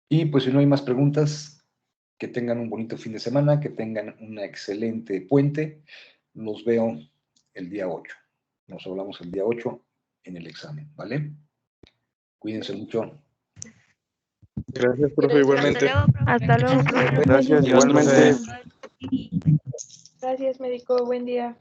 Y pues si no hay más preguntas, que tengan un bonito fin de semana, que tengan una excelente puente. Los veo el día 8. Nos hablamos el día 8 en el examen, ¿vale? Cuídense mucho. Gracias, profe, igualmente. Hasta luego, profe. Gracias, Adiós, igualmente. profe. Gracias, médico. Buen día.